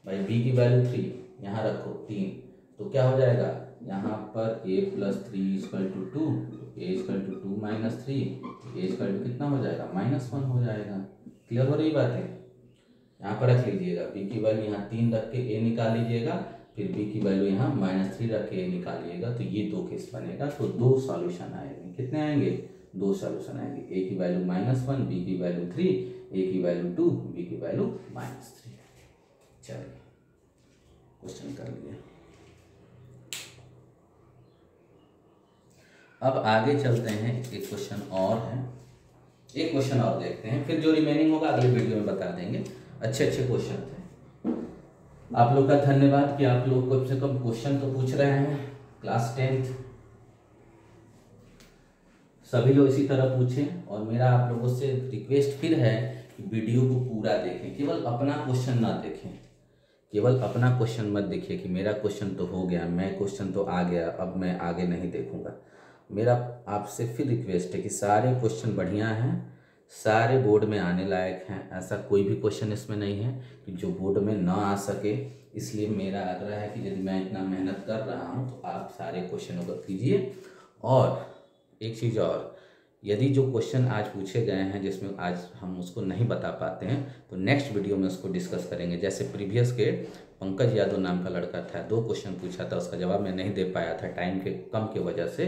भाई। b की वैल्यू 3 यहाँ रखो 3, तो क्या हो जाएगा यहाँ पर a + 3 = 2, a = 2 - 3, a = कितना हो जाएगा -1 हो जाएगा। क्लियर हो रही बात है। यहाँ पर रख लीजिएगा b की वैल्यू, यहाँ 3 रख के a निकाल लीजिएगा, फिर b की वैल्यू यहाँ -3 रख के a निकालिएगा, तो ये 2 केस बनेगा, तो 2 सॉल्यूशन आएंगे। कितने आएंगे 2 सॉल्यूशन आएंगे, a की वैल्यू -1, b की वैल्यू 3, a की वैल्यू 2, b की वैल्यू -3। चलिए क्वेश्चन कर लिए। अब आगे चलते हैं, एक क्वेश्चन और है, एक क्वेश्चन और देखते हैं, फिर जो रिमेनिंग होगा अगले वीडियो में बता देंगे। अच्छे क्वेश्चन थे। आप लोग का धन्यवाद कि आप लोग कम से कम क्वेश्चन तो पूछ रहे हैं, क्लास 10th सभी लोग इसी तरह पूछें। और मेरा आप लोगों से रिक्वेस्ट फिर है कि वीडियो को पूरा देखें, केवल अपना क्वेश्चन ना देखें, केवल अपना क्वेश्चन मत देखिए कि मेरा क्वेश्चन तो हो गया, मैं क्वेश्चन तो आ गया, अब मैं आगे नहीं देखूंगा। मेरा आपसे फिर रिक्वेस्ट है कि सारे क्वेश्चन बढ़िया हैं, सारे बोर्ड में आने लायक हैं, ऐसा कोई भी क्वेश्चन इसमें नहीं है कि जो बोर्ड में ना आ सके। इसलिए मेरा आग्रह है कि यदि मैं इतना मेहनत कर रहा हूँ तो आप सारे क्वेश्चनों को कीजिए। और एक चीज़ और, यदि जो क्वेश्चन आज पूछे गए हैं जिसमें आज हम उसको नहीं बता पाते हैं तो नेक्स्ट वीडियो में उसको डिस्कस करेंगे। जैसे प्रीवियस के पंकज यादव नाम का लड़का था, 2 क्वेश्चन पूछा था, उसका जवाब मैं नहीं दे पाया था टाइम के कम की वजह से,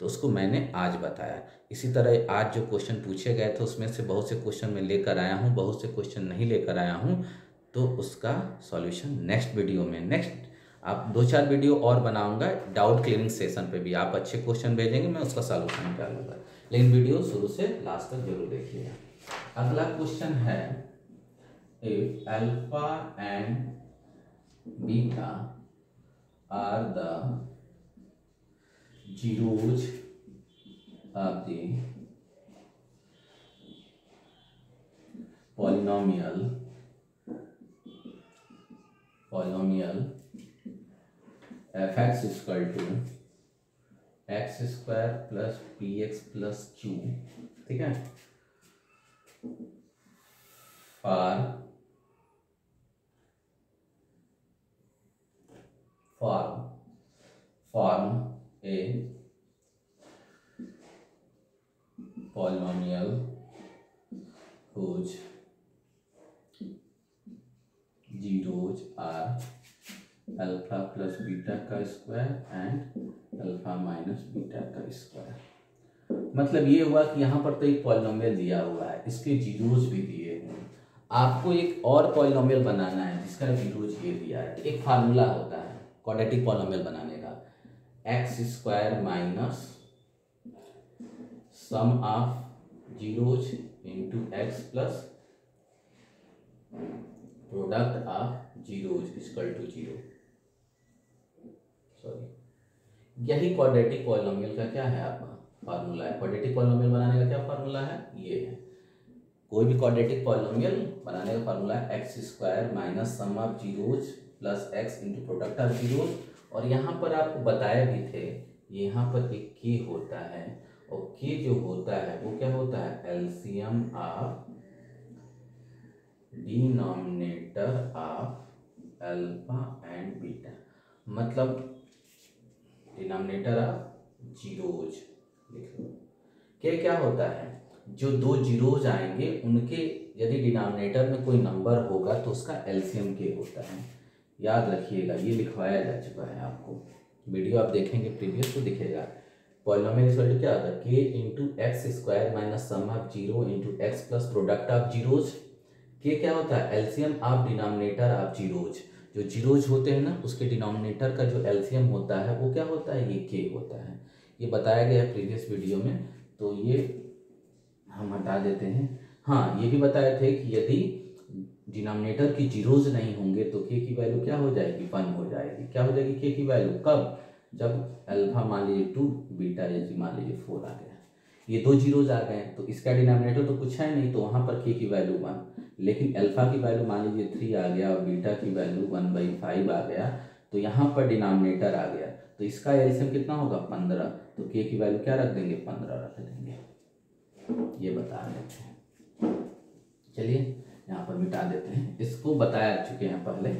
तो उसको मैंने आज बताया। इसी तरह आज जो क्वेश्चन पूछे गए थे उसमें से बहुत से क्वेश्चन मैं लेकर आया हूँ, बहुत से क्वेश्चन नहीं लेकर आया हूँ, तो उसका सॉल्यूशन नेक्स्ट वीडियो में, नेक्स्ट आप 2-4 वीडियो और बनाऊंगा डाउट क्लियरिंग सेशन पे भी। आप अच्छे क्वेश्चन भेजेंगे, मैं उसका सॉल्यूशन निकालूंगा, लेकिन वीडियो शुरू से लास्ट तक जरूर देखिएगा। अगला क्वेश्चन है, if alpha and beta are the zeros of the polynomial fx is equal to x square plus px plus q, ठीक है, form a polynomial whose zeros are alpha plus beta का square and alpha minus beta का square. मतलब ये हुआ कि यहाँ पर तो एक पॉलिनोमियल दिया हुआ है, इसके जीरोज भी दिए हुए हैं, आपको एक और पॉलिनोमियल बनाना है जिसका जीरोज ये दिया है। एक फार्मूला होता है क्वाड्रेटिक पॉलिनोमियल बनाने का, x square minus sum of zeros into x plus product of zeros equal to 0। Sorry, यही क्वाड्रेटिक पॉलिनोमियल का क्या है आपका फार्मूला है। क्वाड्रेटिक पॉलिनोमियल बनाने का क्या फार्मूला है, ये है। कोई भी क्वाड्रेटिक पॉलिनोमियल बनाने का फार्मूला है x square minus sum of zeros plus x into product of zeros. और यहाँ पर आपको बताया भी थे, यहाँ पर एक के होता है, और के जो होता है वो क्या होता है, LCM of denominator of alpha and beta, मतलब डिनोमिनेटर ऑफ जीरोज लिख लो। के क्या होता है, जो 2 जीरोज आएंगे उनके यदि डिनोमिनेटर में कोई नंबर होगा तो उसका एलसीएम के होता है। याद रखिएगा, ये लिखवाया जा चुका है आपको, वीडियो आप देखेंगे प्रीवियस तो दिखेगा। पॉलिनोमियल इक्वल टू क्या होता है, के into x square minus sum of zero into x plus product of zeros. के क्या होता है, LCM of denominator of zeros. जो जीरोज होते हैं ना उसके डिनोमिनेटर का जो एलसीएम होता है वो क्या होता है, ये के होता है। ये बताया गया है प्रीवियस वीडियो में, तो ये हम हटा देते हैं। हाँ, ये भी बताए थे कि यदि डिनोमिनेटर की जीरोज नहीं होंगे तो के की वैल्यू क्या हो जाएगी, 1 हो जाएगी। क्या हो जाएगी के की वैल्यू, कब, जब अल्फा मान लीजिए 2 बीटा जैसे मान लीजिए 4 आ गया, ये 2 जीरोज आ गए तो इसका डिनोमिनेटर तो कुछ है नहीं, तो वहाँ पर के की वैल्यू 1, लेकिन अल्फा की वैल्यू मान लीजिए 3 आ गया और बीटा की वैल्यू 1/5 आ गया, तो यहाँ पर डिनोमिनेटर आ गया, तो इसका एलसीएम कितना होगा 15, तो के की वैल्यू क्या रख देंगे, 15 रख देंगे। ये बता रहे थे, चलिए यहाँ पर मिटा देते हैं, इसको बताया चुके हैं पहले।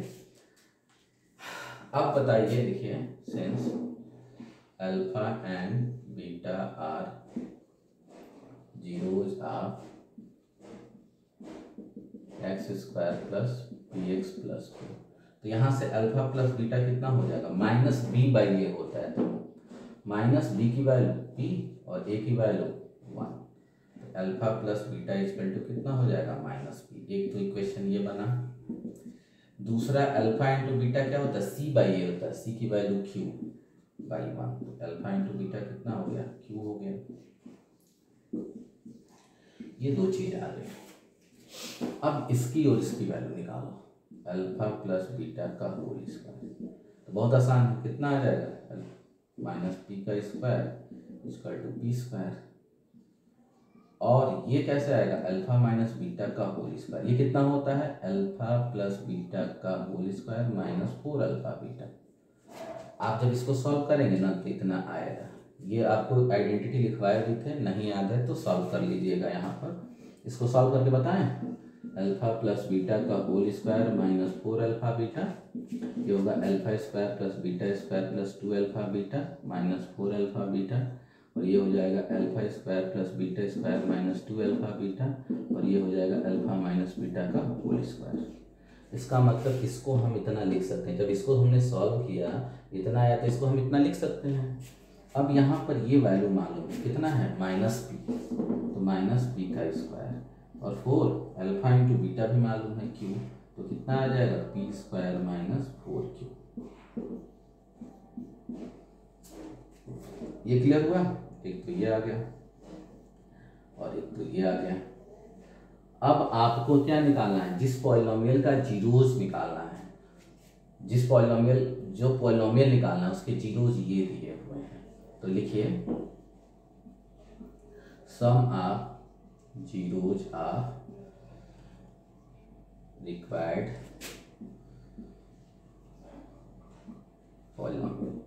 अब बताइए, लिखिए since alpha and beta are zeros of x square plus P x plus 2, तो यहाँ से अल्फा प्लस बीटा कितना हो जाएगा, माइनस बी बाई ए होता है, तो माइनस बी की वैल्यू पी और ए की वैल्यू 1, तो alpha plus beta equal to कितना हो जाएगा, माइनस बी। एक तो इक्वेशन ये बना। दूसरा अल्फा इंटू बीटा क्या होता है, सी बाई ए होता है, सी की वैल्यू क्यू बाई 1, तो अल्फा इंटू बीटा कितना हो गया, क्यू हो गया। ये 2 चीज आ गई। अब इसकी और इसकी वैल्यू निकालो, अल्फा प्लस बीटा का होल स्क्वायर, तो बहुत आसान है, कितना आ जाएगा, माइनस पी का square equal to P square. और ये कैसे आएगा, अल्फा माइनस बीटा का होल स्क्वायर। ये कितना होता है, अल्फा प्लस बीटा का whole square minus 4 alpha beta. आप जब इसको सॉल्व करेंगे ना तो इतना आएगा। ये आपको आइडेंटिटी लिखवाए भी थे, नहीं याद है तो सॉल्व कर लीजिएगा। यहाँ पर इसको सॉल्व करके बताएं, अल्फा प्लस बीटा का whole square minus 4 alpha beta, ये होगा alpha square plus beta square plus 2 alpha beta minus 4 alpha beta, और ये हो जाएगा alpha square plus beta square minus 2 alpha beta, और ये हो जाएगा अल्फा माइनस बीटा का होल स्क्वायर। इसका मतलब इसको हम इतना लिख सकते हैं, जब इसको हमने सॉल्व किया इतना आया तो इसको हम इतना लिख सकते हैं। अब यहाँ पर ये वैल्यू मालूम है कितना है, माइनस पी, तो माइनस पी का स्क्वायर, और 4 अल्फा इंटू बीटा भी मालूम है क्यू, तो कितना आ जाएगा, पी स्क्वायर माइनस 4 क्यू। ये क्लियर हुआ, एक तो ये आ गया और एक तो ये आ गया। अब आपको क्या निकालना है, जिस पॉलिनोमियल का जीरोज निकालना है, जिस पॉलिनोमियल जो पॉलिनोमियल निकालना है उसके जीरोज ये दिए हुए हैं। तो लिखिए sum of zeros of required polynomial.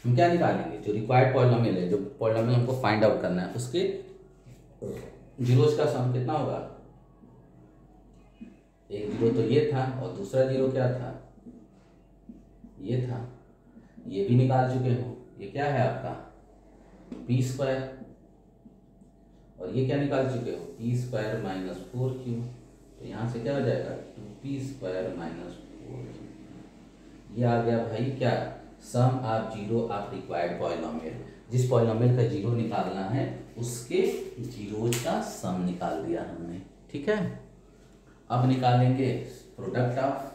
हम क्या निकालेंगे, जो रिक्वायर्ड पॉलिनोमियल है, जो पॉलिनोमियल हमको फाइंड आउट करना है उसके जीरोज का सम कितना होगा। एक जीरो तो ये था और दूसरा जीरो क्या था, ये था, ये भी निकाल चुके हो। ये क्या है आपका पी स्क्वायर, और ये क्या निकाल चुके हो, पी स्क्वायर माइनस 4 क्यू। तो यहाँ से क्या हो जाएगा, 2p स्क्वायर माइनस 4। ये आ गया भाई क्या, sum of zero of required polynomial. जिस पॉलिनोमियल का जीरो निकालना है उसके जीरोज का सम निकाल दिया हमने, ठीक है। अब निकालेंगे product of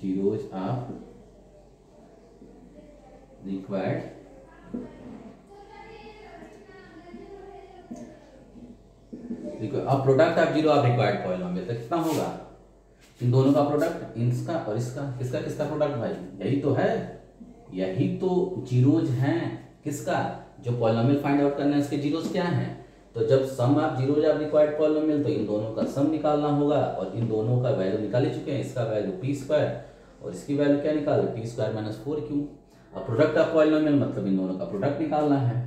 zeros of required अब product of zero of required polynomial तो कितना होगा, इन दोनों का प्रोडक्ट, इसका और इसका, किसका किसका प्रोडक्ट भाई, यही तो है, यही तो जीरोज हैं किसका, जो पॉलिनोमियल फाइंड आउट करना है उसके जीरोज क्या हैं। तो जब sum of zeros of required polynomial तो इन दोनों का सम निकालना होगा, और इन दोनों का वैल्यू निकाल चुके हैं। इसका वैल्यू पी स्क्वायर और इसकी वैल्यू क्या निकाले, पी स्क्वायर माइनस 4 क्यू। अब प्रोडक्ट ऑफ पॉलिनोमियल मतलब इन दोनों का प्रोडक्ट निकालना है,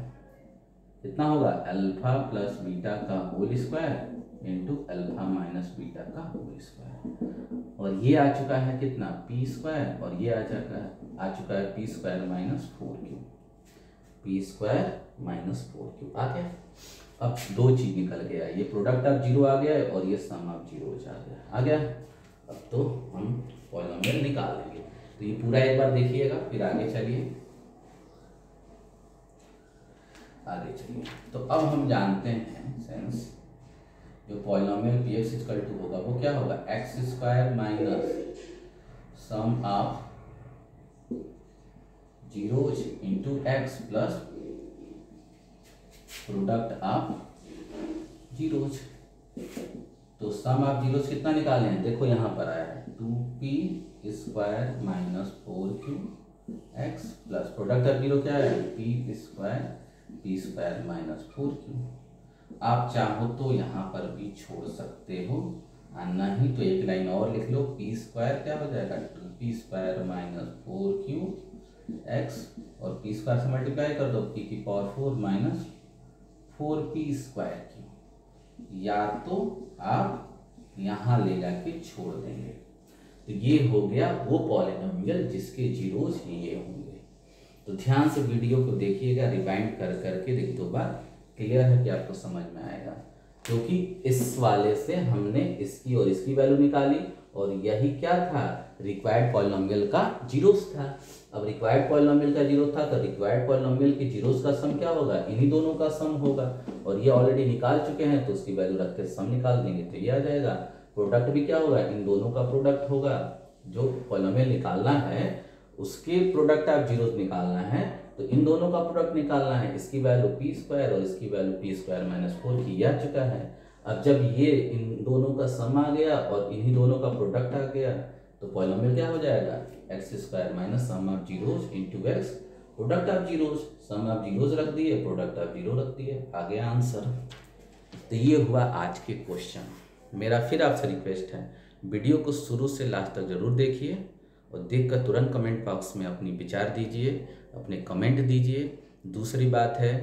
कितना होगा, अल्फा प्लस बीटा का whole square into alpha minus beta का होल स्क्वायर। और ये आ चुका है कितना, पी स्क्वायर, और ये आ चुका है p square minus 4 q, p square minus 4 q आ गया। अब दो चीज निकल गया, ये प्रोडक्ट ऑफ जीरो आ गया और ये सम ऑफ जीरो आ गया। अब तो हम पॉलिनोमियल निकाल लेंगे। तो ये पूरा एक बार देखिएगा फिर आगे चलिए। तो अब हम जानते हैं सेंस, जो polynomial P x equal to होगा वो क्या होगा, x square minus sum of zeros into x plus product of zeros. तो सम ऑफ जीरोज कितना निकाले हैं, देखो यहाँ पर आया है 2p square minus 4q x plus product of zero क्या है, p स्क्वायर माइनस 4q। आप चाहो तो यहाँ पर भी छोड़ सकते हो, नहीं तो एक लाइन और लिख लो, p स्क्वायर क्या हो जाएगा, 2p square minus 4q x, और p स्क्वायर से मल्टीप्लाई कर दो, p की power 4 minus 4p square Q. या तो आप यहाँ ले जाके छोड़ देंगे। तो ये हो गया वो पॉलिनोमियल जिसके जीरोज ये होंगे। तो ध्यान से वीडियो को देखिएगा, रिवाइंड कर करके एक दो बार, क्लियर है कि आपको समझ में आएगा। क्योंकि इस वाले से हमने इसकी और इसकी वैल्यू निकाली, और यही क्या था, रिक्वायर्ड पॉलिनोमियल का जीरोस था। अब रिक्वायर्ड पॉलिनोमियल का जीरो था तो रिक्वायर्ड पॉलिनोमियल के जीरोस का सम क्या होगा, इन्हीं दोनों का सम होगा, और ये ऑलरेडी निकाल चुके हैं तो उसकी वैल्यू रख के सम निकाल देंगे तो ये आ जाएगा। प्रोडक्ट भी क्या होगा, इन दोनों का प्रोडक्ट होगा, जो पॉलिनोमियल निकालना है उसके प्रोडक्ट ऑफ जीरोस निकालना है, तो इन दोनों का प्रोडक्ट निकालना है। इसकी वैल्यू पी स्क्वायर और इसकी वैल्यू पी स्क्वायर माइनस 4 की आ चुका है। अब जब ये इन दोनों का सम आ गया और इन्हीं दोनों का प्रोडक्ट आ गया, तो पॉलिनोमियल क्या हो जाएगा, x square minus sum of zeros into x product of zeros, sum of zeros रख दिए, प्रोडक्ट ऑफ जीरो रख दिए, आ गया आंसर। तो ये हुआ आज के क्वेश्चन। मेरा फिर आपसे रिक्वेस्ट है, वीडियो को शुरू से लास्ट तक जरूर देखिए और देखकर तुरंत कमेंट बॉक्स में अपनी विचार दीजिए, अपने कमेंट दीजिए। दूसरी बात है,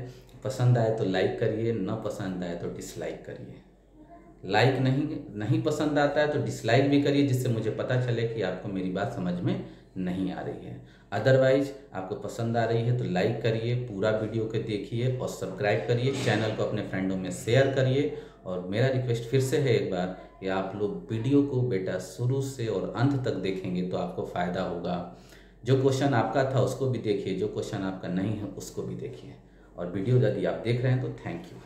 पसंद आए तो लाइक करिए, न पसंद आए तो डिसलाइक करिए। लाइक नहीं पसंद आता है तो डिसलाइक भी करिए, जिससे मुझे पता चले कि आपको मेरी बात समझ में नहीं आ रही है। अदरवाइज आपको पसंद आ रही है तो लाइक करिए, पूरा वीडियो को देखिए और सब्सक्राइब करिए, चैनल को अपने फ्रेंडों में शेयर करिए। और मेरा रिक्वेस्ट फिर से है एक बार कि आप लोग वीडियो को बेटा शुरू से और अंत तक देखेंगे तो आपको फ़ायदा होगा। जो क्वेश्चन आपका था उसको भी देखिए, जो क्वेश्चन आपका नहीं है उसको भी देखिए। और वीडियो यदि आप देख रहे हैं तो थैंक यू।